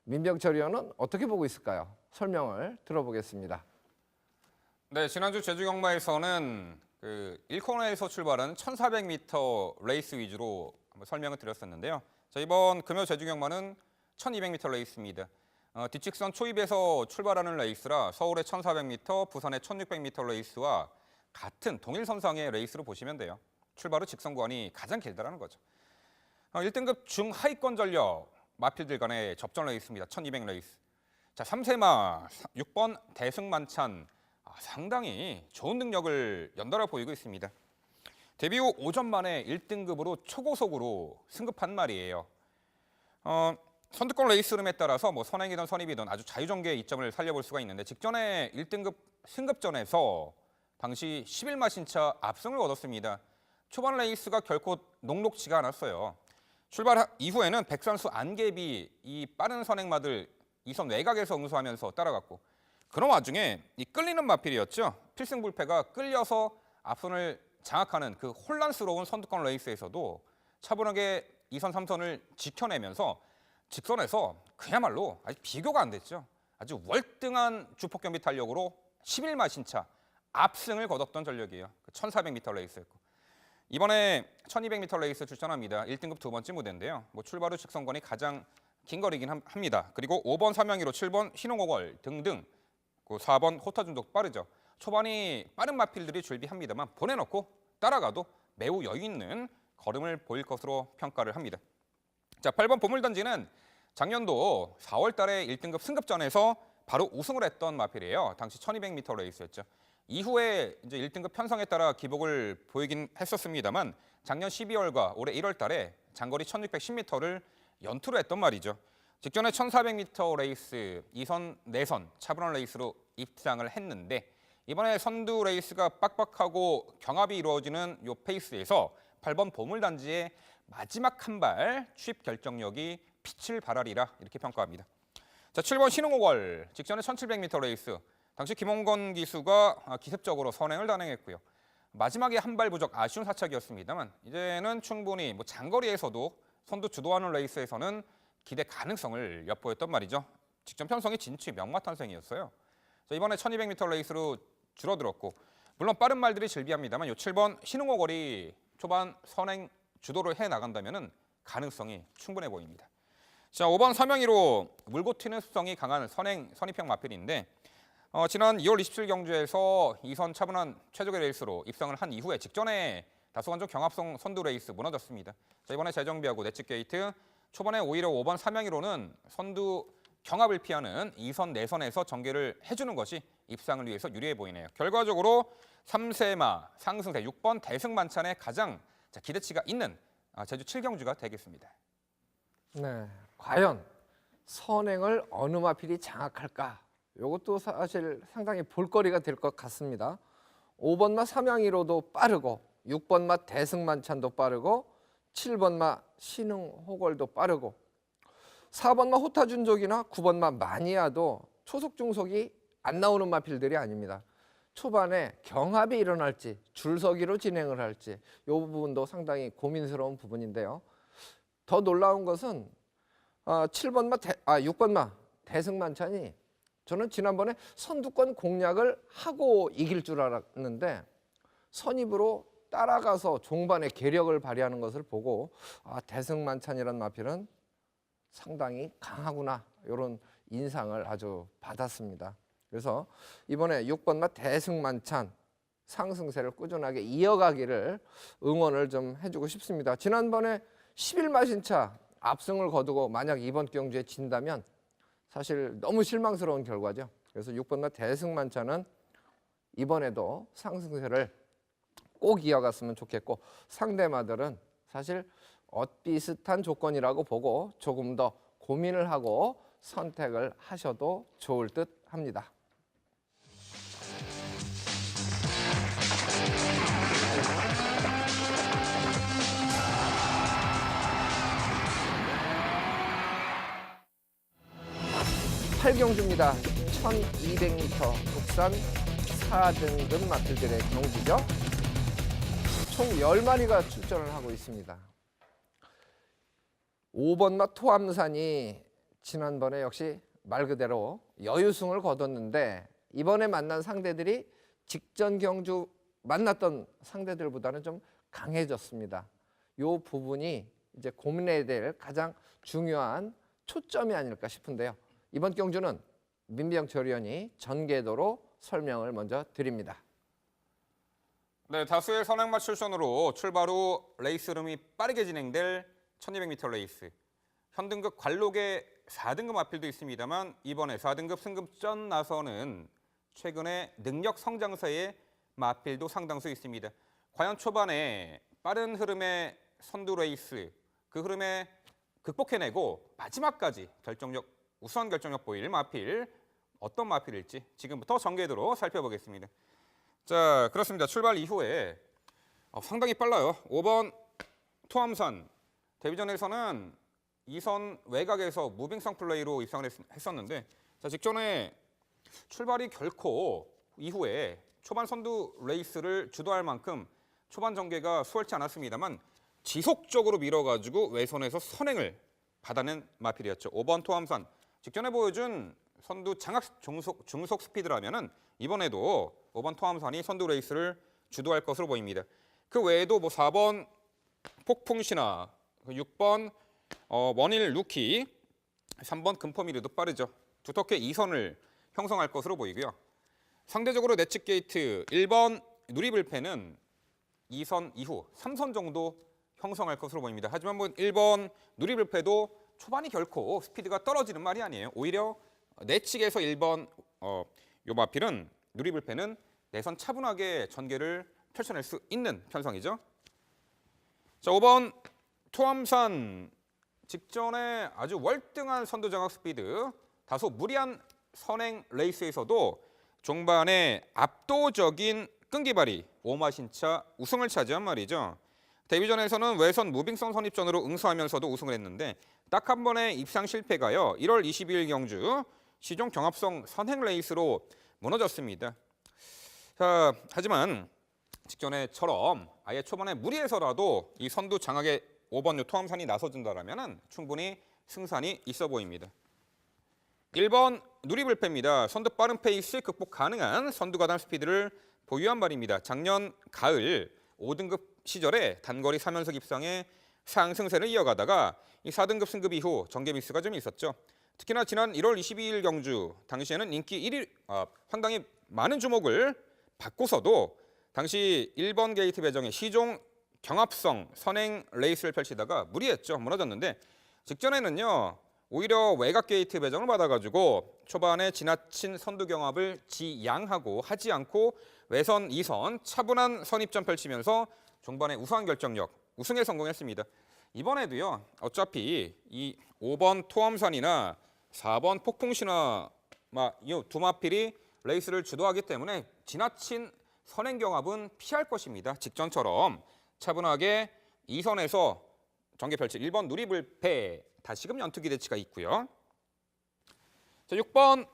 민병철 의원은 어떻게 보고 있을까요? 설명을 들어보겠습니다. 네, 지난주 제주 경마에서는 그 1코너에서 출발한 1,400m 레이스 위주로 한번 설명을 드렸었는데요. 자, 이번 금요 제주 경마는 1,200m 레이스입니다. 뒷직선 초입에서 출발하는 레이스라 서울의 1,400m, 부산의 1,600m 레이스와 같은 동일선상의 레이스로 보시면 돼요. 출발 후 직선 구간이 가장 길다라는 거죠. 1등급 중하위권 전력 마필들 간의 접전 레이스입니다. 1,200 레이스. 자, 3세마 6번 대승만찬 상당히 좋은 능력을 연달아 보이고 있습니다. 데뷔 후 5전 만에 1등급으로 초고속으로 승급한 말이에요. 선두권 레이스 흐름에 따라서 뭐 선행이든 선입이든 아주 자유전개의 이점을 살려볼 수가 있는데 직전에 1등급 승급전에서 당시 11마 신차 압승을 얻었습니다. 초반 레이스가 결코 녹록지가 않았어요. 출발 이후에는 백선수 안개비 이 빠른 선행마들 2선 외곽에서 응수하면서 따라갔고 그런 와중에 이 끌리는 마필이었죠. 필승불패가 끌려서 앞선을 장악하는 그 혼란스러운 선두권 레이스에서도 차분하게 2선 3선을 지켜내면서 직선에서 그야말로 아주 비교가 안 됐죠. 아주 월등한 주폭경비 탄력으로 11마 신차 압승을 거뒀던 전력이에요. 1,400m 레이스였고 이번에 1,200m 레이스 출전합니다. 1등급 두 번째 무대인데요. 뭐 출발 후 직선권이 가장 긴 거리긴 합니다. 그리고 5번 삼양이로 7번 신홍오걸 등등 4번 호타준족 빠르죠. 초반이 빠른 마필들이 줄비합니다만 보내놓고 따라가도 매우 여유 있는 걸음을 보일 것으로 평가를 합니다. 자, 8번 보물던지는 작년도 4월 달에 1등급 승급전에서 바로 우승을 했던 마필이에요. 당시 1200m 레이스였죠. 이후에 이제 1등급 편성에 따라 기복을 보이긴 했었습니다만 작년 12월과 올해 1월 달에 장거리 1610m를 연투로 했던 말이죠. 직전에 1400m 레이스 2선, 4선 차분한 레이스로 입상을 했는데 이번에 선두 레이스가 빡빡하고 경합이 이루어지는 요 페이스에서 8번 보물단지의 마지막 한 발 취입 결정력이 빛을 발하리라 이렇게 평가합니다. 자, 7번 신흥호걸 직전에 1700m 레이스 당시 김홍건 기수가 기습적으로 선행을 단행했고요. 마지막에 한 발 부족 아쉬운 사착이었습니다만 이제는 충분히 뭐 장거리에서도 선두 주도하는 레이스에서는 기대 가능성을 엿보였던 말이죠. 직전 편성이 진취 명마탄생이었어요. 자, 이번에 1200m 레이스로 줄어들었고 물론 빠른 말들이 즐비합니다만 요 7번 신흥호걸이 초반 선행 주도를 해 나간다면은 가능성이 충분해 보입니다. 자, 5번 삼양이로 물고 튀는 습성이 강한 선입형 마필인데 지난 2월 27일 경주에서 2선 차분한 최적의 레이스로 입성을 한 이후에 직전에 다소간 좀 경합성 선두 레이스 무너졌습니다. 자, 이번에 재정비하고 내측 게이트 초반에 오히려 5번 삼양이로는 선두 경합을 피하는 2선, 4선에서 전개를 해주는 것이 입상을 위해서 유리해 보이네요. 결과적으로 3세마 상승세 6번 대승만찬에 가장 기대치가 있는 제주 7경주가 되겠습니다. 네, 과연 선행을 어느 마필이 장악할까? 이것도 사실 상당히 볼거리가 될 것 같습니다. 5번마 삼양이로도 빠르고 6번마 대승만찬도 빠르고 7번마 신흥호걸도 빠르고 4번마 호타준족이나 9번마 마니아도 초속 중속이 안 나오는 마필들이 아닙니다. 초반에 경합이 일어날지 줄서기로 진행을 할지 이 부분도 상당히 고민스러운 부분인데요. 더 놀라운 것은 6번마 대승만찬이 저는 지난번에 선두권 공략을 하고 이길 줄 알았는데 선입으로 따라가서 종반에 계력을 발휘하는 것을 보고 대승만찬이라는 마필은 상당히 강하구나 이런 인상을 아주 받았습니다. 그래서 이번에 6번마 대승만찬 상승세를 꾸준하게 이어가기를 응원을 좀 해주고 싶습니다. 지난번에 11마 신차 압승을 거두고 만약 이번 경주에 진다면 사실 너무 실망스러운 결과죠. 그래서 6번마 대승만차는 이번에도 상승세를 꼭 이어갔으면 좋겠고 상대마들은 사실 비슷한 조건이라고 보고 조금 더 고민을 하고 선택을 하셔도 좋을 듯 합니다. 팔경주입니다 1200m 국산 4등급 마필들의 경주죠. 총 10마리가 출전을 하고 있습니다. 5번마 토암산이 지난번에 역시 말 그대로 여유승을 거뒀는데 이번에 만난 상대들이 직전 경주 만났던 상대들보다는 좀 강해졌습니다. 이 부분이 이제 고민해야 될 가장 중요한 초점이 아닐까 싶은데요. 이번 경주는 민병철 의원이 전개도로 설명을 먼저 드립니다. 네, 다수의 선행마 출전으로 출발 후 레이스 흐름이 빠르게 진행될 1200m 레이스. 현등급 관록의 4등급 마필도 있습니다만 이번에 4등급 승급전 나서는 최근에 능력 성장세의 마필도 상당수 있습니다. 과연 초반에 빠른 흐름의 선두 레이스, 그 흐름에 극복해내고 마지막까지 우수한 결정력 보일 마필, 어떤 마필일지 지금부터 전개도로 살펴보겠습니다. 자, 그렇습니다. 출발 이후에 상당히 빨라요. 5번 토암산 데뷔전에서는 2선 외곽에서 무빙성 플레이로 입상을 했었는데 자, 직전에 출발이 결코 이후에 초반 선두 레이스를 주도할 만큼 초반 전개가 수월치 않았습니다만 지속적으로 밀어가지고 외선에서 선행을 받아낸 마필이었죠. 5번 토암산 직전에 보여준 선두 장악 중속 스피드라면은 이번에도 5번 토암산이 선두 레이스를 주도할 것으로 보입니다. 그 외에도 4번 폭풍신화, 6번 원일 루키, 3번 금포미르도 빠르죠. 두텁게 2선을 형성할 것으로 보이고요. 상대적으로 내측 게이트 1번 누리불패는 2선 이후 3선 정도 형성할 것으로 보입니다. 하지만 1번 누리불패도 초반이 결코 스피드가 떨어지는 말이 아니에요. 오히려 내측에서 1번 요 마필은 누리불패는 내선 차분하게 전개를 펼쳐낼 수 있는 편성이죠. 자, 5번 토암산 직전에 아주 월등한 선두 장악 스피드, 다소 무리한 선행 레이스에서도 종반에 압도적인 끈기 발휘, 오마신차 우승을 차지한 말이죠. 데뷔전에서는 외선 무빙성 선입전으로 응수하면서도 우승을 했는데 딱 한 번의 입상 실패가요. 1월 22일 경주 시종 경합성 선행 레이스로 무너졌습니다. 자, 하지만 직전에처럼 아예 초반에 무리해서라도 이 선두 장악에 5번 토암산이 나서준다라면 충분히 승산이 있어 보입니다. 1번 누리불패입니다. 선두 빠른 페이스 극복 가능한 선두 가담 스피드를 보유한 말입니다. 작년 가을 5등급 시절에 단거리 3연속 입상에 상승세를 이어가다가 이 4등급 승급 이후 전개 미스가 좀 있었죠. 특히나 지난 1월 22일 경주 당시에는 인기 1위, 상당히 많은 주목을 받고서도 당시 1번 게이트 배정의 시종 경합성 선행 레이스를 펼치다가 무리했죠. 무너졌는데 직전에는요. 오히려 외곽 게이트 배정을 받아가지고 초반에 지나친 선두 경합을 지양하고 하지 않고 외선 2선 차분한 선입전 펼치면서 종반에 우수한 결정력, 우승에 성공했습니다. 이번에도요. 어차피 이 5번 토암산이나 4번 폭풍신화 이 두 마필이 레이스를 주도하기 때문에 지나친 선행 경합은 피할 것입니다. 직전처럼 차분하게 2선에서 전개 펼칠 1번 누리불패 다시금 연투 기대치가 있고요. 자, 6번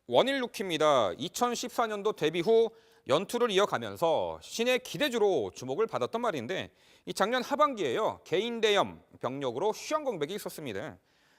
원일 루키입니다. 2014년도 데뷔 후 연투를 이어가면서 신의 기대주로 주목을 받았던 말인데 이 작년 하반기에요. 개인 대염 병력으로 휴양 공백이 있었습니다.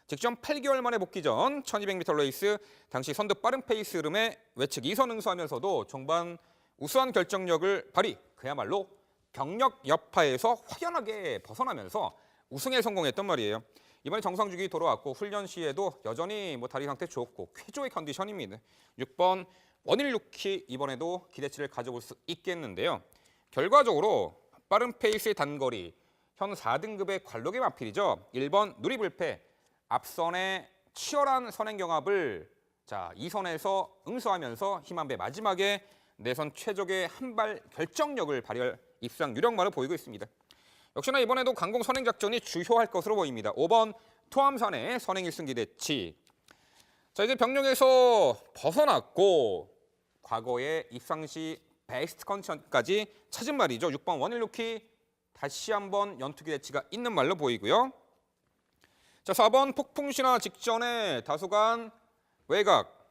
직전 8개월 만에 복귀 전 1200m 레이스 당시 선두 빠른 페이스 흐름에 외측 2선 응수하면서도 종반 우수한 결정력을 발휘, 그야말로 병력 여파에서 확연하게 벗어나면서 우승에 성공했던 말이에요. 이번에 정상주기 돌아왔고 훈련 시에도 여전히 다리 상태 좋고 쾌조의 컨디션입니다. 6번 원일 루키 이번에도 기대치를 가져볼 수 있겠는데요. 결과적으로 빠른 페이스의 단거리, 현 4등급의 관록의 마필이죠. 1번 누리불패, 앞선의 치열한 선행 경합을 자 2선에서 응수하면서 힘한배 마지막에 내선 최적의 한발 결정력을 발휘할 입상 유력마를 보이고 있습니다. 역시나 이번에도 강공 선행 작전이 주효할 것으로 보입니다. 5번 토암산의 선행 1승 기대치. 자 이제 병력에서 벗어났고 과거의 입상 시 베스트 컨디션까지 찾은 말이죠. 6번 원일루키 다시 한번 연투 기대치가 있는 말로 보이고요. 자 4번 폭풍신화 직전에 다소간 외곽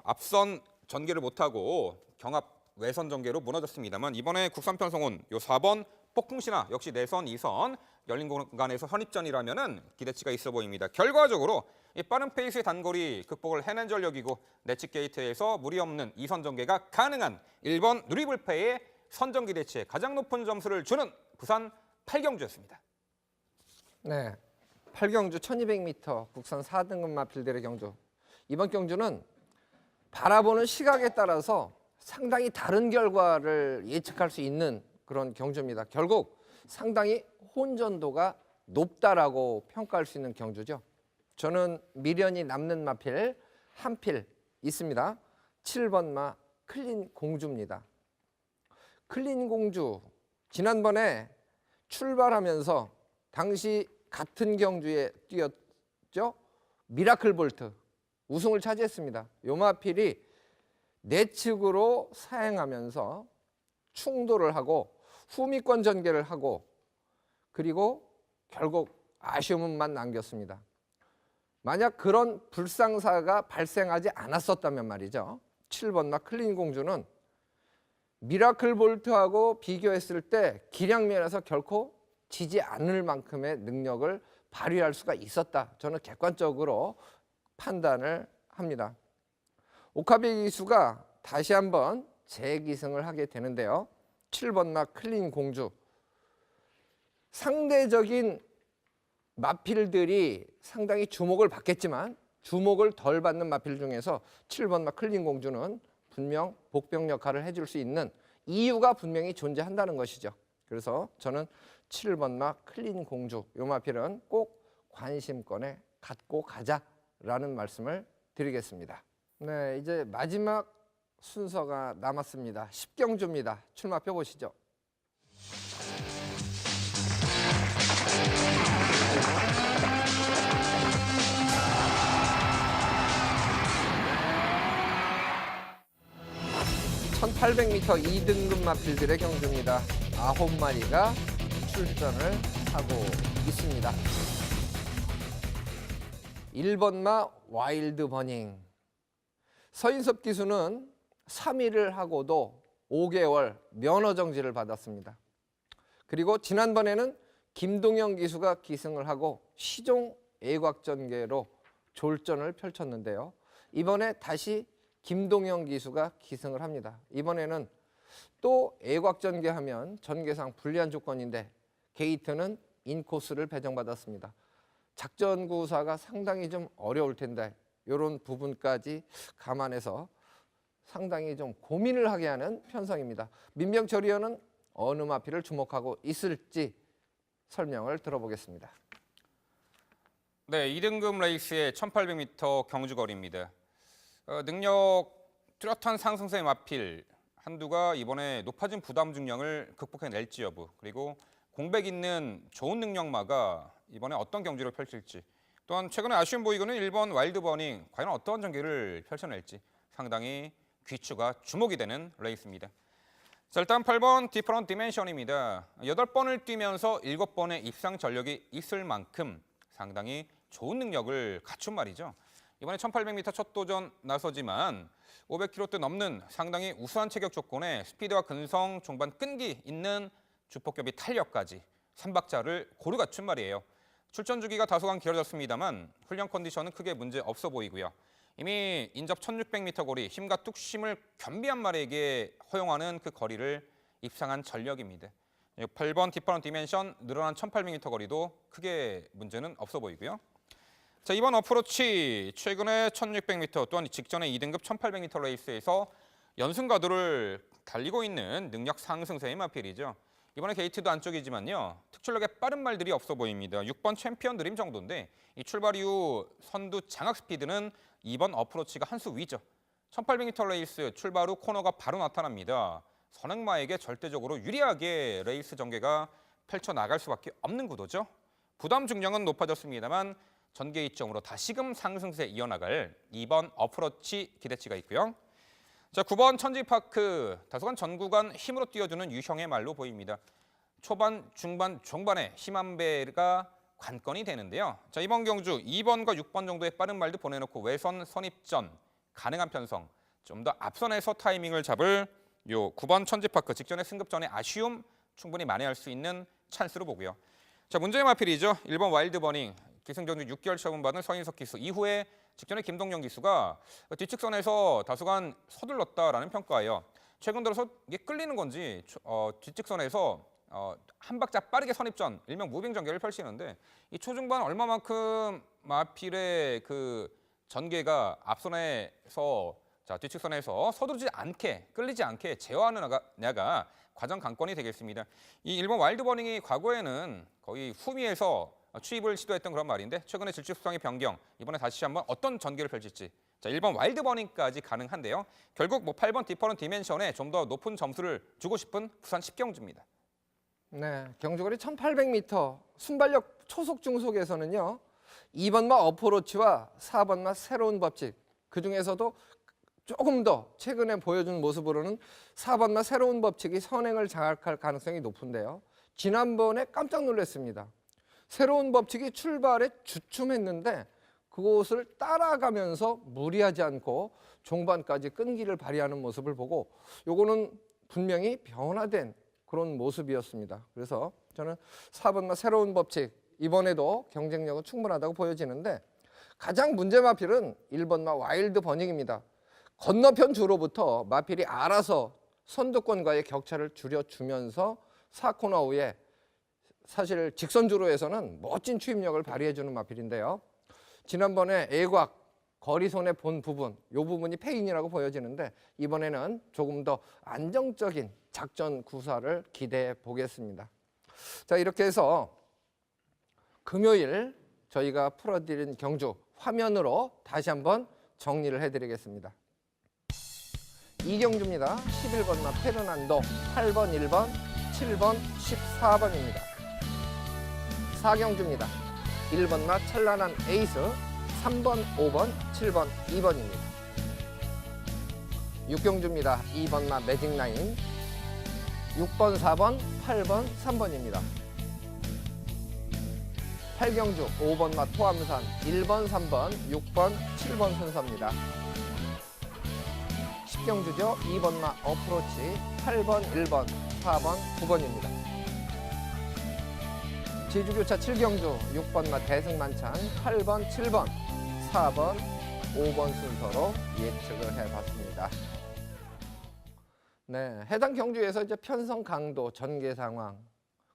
앞선 전개를 못하고 경합 외선 전개로 무너졌습니다만 이번에 국산 편성온 요 4번 폭풍신화 역시 내선 2선 열린 공간에서 선입전이라면은 기대치가 있어 보입니다. 결과적으로 이 빠른 페이스의 단거리 극복을 해낸 전력이고 내측 게이트에서 무리 없는 2선 전개가 가능한 1번 누리불패의 선정 기대치에 가장 높은 점수를 주는 부산 8경주였습니다. 네, 8경주 1200m 국산 4등급 마필들의 경주. 이번 경주는 바라보는 시각에 따라서 상당히 다른 결과를 예측할 수 있는 그런 경주입니다. 결국 상당히 혼전도가 높다라고 평가할 수 있는 경주죠. 저는 미련이 남는 마필 한 필 있습니다. 7번 마 클린 공주입니다. 클린 공주 지난번에 출발하면서 당시 같은 경주에 뛰었죠. 미라클 볼트 우승을 차지했습니다. 요 마필이 내측으로 사행하면서 충돌을 하고 후미권 전개를 하고 그리고 결국 아쉬움만 남겼습니다. 만약 그런 불상사가 발생하지 않았었다면 말이죠. 7번 마 클린 공주는 미라클 볼트하고 비교했을 때 기량면에서 결코 지지 않을 만큼의 능력을 발휘할 수가 있었다. 저는 객관적으로 판단을 합니다. 오카베 기수가 다시 한번 재기승을 하게 되는데요. 7번 마 클린 공주. 상대적인 마필들이 상당히 주목을 받겠지만 주목을 덜 받는 마필 중에서 7번 마 클린 공주는 분명 복병 역할을 해줄 수 있는 이유가 분명히 존재한다는 것이죠. 그래서 저는 7번 마 클린 공주 요 마필은 꼭 관심권에 갖고 가자라는 말씀을 드리겠습니다. 네, 이제 마지막 순서가 남았습니다. 10경주입니다. 출마표 보시죠. (1800m) 2등급 마필들의 경주입니다. 9마리가 출전을 하고 있습니다. 1번 마 와일드 버닝. 서인섭 기수는 3위를 하고도 5개월 면허 정지를 받았습니다. 그리고 지난번에는 김동영 기수가 기승을 하고 시종 애곽전개로 졸전을 펼쳤는데요. 이번에 다시 김동영 기수가 기승을 합니다. 이번에는 또 애곽전개하면 전개상 불리한 조건인데 게이트는 인코스를 배정받았습니다. 작전구사가 상당히 좀 어려울 텐데 이런 부분까지 감안해서 상당히 좀 고민을 하게 하는 편성입니다. 민병철위원은 어느 마필을 주목하고 있을지 설명을 들어보겠습니다. 네, 2등급 레이스의 1800m 경주거리입니다. 능력 뚜렷한 상승세의 마필 한두가 이번에 높아진 부담 중량을 극복해낼지 여부, 그리고 공백 있는 좋은 능력마가 이번에 어떤 경주를 펼칠지, 또한 최근에 아쉬운 보이고는 1번 와일드 버닝 과연 어떠한 전개를 펼쳐낼지 상당히 귀추가 주목이 되는 레이스입니다. 자, 일단 8번 디퍼런트 디멘션입니다. 8번을 뛰면서 7번의 입상 전력이 있을 만큼 상당히 좋은 능력을 갖춘 말이죠. 이번에 1800m 첫 도전 나서지만 500km 넘는 상당히 우수한 체격 조건에 스피드와 근성, 종반 끈기 있는 주폭겹이 탄력까지 3박자를 고루 갖춘 말이에요. 출전 주기가 다소간 길어졌습니다만 훈련 컨디션은 크게 문제 없어 보이고요. 이미 인접 1600m 거리, 힘과 뚝심을 겸비한 말에게 허용하는 그 거리를 입상한 전력입니다. 8번 디퍼런트 디멘션 늘어난 1800m 거리도 크게 문제는 없어 보이고요. 자, 이번 어프로치 최근에 1600m 또한 직전에 2등급 1800m 레이스에서 연승 가도를 달리고 있는 능력 상승세의 마필이죠. 이번에 게이트도 안쪽이지만요. 특출나게 빠른 말들이 없어 보입니다. 6번 챔피언 드림 정도인데 이 출발 이후 선두 장악 스피드는 2번 어프로치가 한 수 위죠. 1800m 레이스 출발 후 코너가 바로 나타납니다. 선행마에게 절대적으로 유리하게 레이스 전개가 펼쳐나갈 수밖에 없는 구도죠. 부담 중량은 높아졌습니다만 전개 이점으로 다시금 상승세 이어나갈 2번 어프로치 기대치가 있고요. 자, 9번 천지파크 다소간 전 구간 힘으로 뛰어주는 유형의 말로 보입니다. 초반, 중반, 종반에 힘한 배가 관건이 되는데요. 자, 이번 경주 2번과 6번 정도의 빠른 말도 보내놓고 외선 선입전 가능한 편성, 좀 더 앞선에서 타이밍을 잡을 요 9번 천지파크 직전의 승급전의 아쉬움 충분히 만회할 수 있는 찬스로 보고요. 자, 문제의 마필이죠. 1번 와일드버닝 기승전주 6개월 처분받은 서인석 기수 이후에 직전에 김동영 기수가 뒷직선에서 다소간 서둘렀다라는 평가예요. 최근 들어서 이게 끌리는 건지 뒷직선에서 한 박자 빠르게 선입전, 일명 무빙 전개를 펼치는데 이 초중반 얼마만큼 마필의 그 전개가 앞선에서 뒷직선에서 서두르지 않게 끌리지 않게 제어하느냐가 과정 관건이 되겠습니다. 이 일본 와일드버닝이 과거에는 거의 후미에서 추입을 시도했던 그런 말인데 최근에 질주 수상의 변경, 이번에 다시 한번 어떤 전개를 펼칠지. 자, 1번 와일드버닝까지 가능한데요. 결국 8번 디퍼런 디멘션에 좀 더 높은 점수를 주고 싶은 부산 10경주입니다. 네, 경주거리 1800m 순발력 초속 중속에서는요. 2번마 어프로치와 4번마 새로운 법칙, 그중에서도 조금 더 최근에 보여준 모습으로는 4번마 새로운 법칙이 선행을 장악할 가능성이 높은데요. 지난번에 깜짝 놀랐습니다. 새로운 법칙이 출발에 주춤했는데 그곳을 따라가면서 무리하지 않고 종반까지 끈기를 발휘하는 모습을 보고 요거는 분명히 변화된 그런 모습이었습니다. 그래서 저는 4번마 새로운 법칙 이번에도 경쟁력은 충분하다고 보여지는데 가장 문제 마필은 1번마 와일드 버닝입니다. 건너편 주로부터 마필이 알아서 선두권과의 격차를 줄여주면서 4코너 후에 사실 직선주로에서는 멋진 추입력을 발휘해주는 마필인데요. 지난번에 애곽, 거리손에 본 부분, 이 부분이 패인이라고 보여지는데 이번에는 조금 더 안정적인 작전 구사를 기대해 보겠습니다. 자, 이렇게 해서 금요일 저희가 풀어드린 경주 화면으로 다시 한번 정리를 해드리겠습니다. 2경주입니다. 11번마 페르난도, 8번 1번, 7번 14번입니다. 4경주입니다. 1번마 찬란한 에이스, 3번 5번, 7번 2번입니다. 6경주입니다. 2번마 매직라인, 6번 4번, 8번 3번입니다. 8경주 5번마 토암산, 1번 3번, 6번 7번 순서입니다. 10경주죠. 2번마 어프로치, 8번 1번, 4번 9번입니다. 제주교차 7경주 6번마 대승만찬, 8번 7번, 4번 5번 순서로 예측을 해봤습니다. 네, 해당 경주에서 이제 편성 강도, 전개 상황,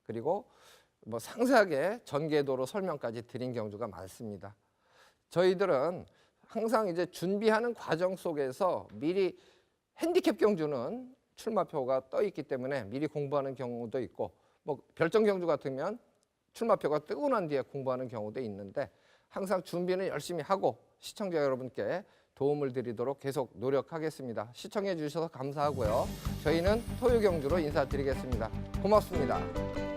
그리고 뭐 상세하게 전개도로 설명까지 드린 경주가 많습니다. 저희들은 항상 이제 준비하는 과정 속에서 미리 핸디캡 경주는 출마표가 떠 있기 때문에 미리 공부하는 경우도 있고, 뭐 별정 경주 같으면 출마표가 뜨고 난 뒤에 공부하는 경우도 있는데 항상 준비는 열심히 하고 시청자 여러분께 도움을 드리도록 계속 노력하겠습니다. 시청해 주셔서 감사하고요. 저희는 토요 경주로 인사드리겠습니다. 고맙습니다.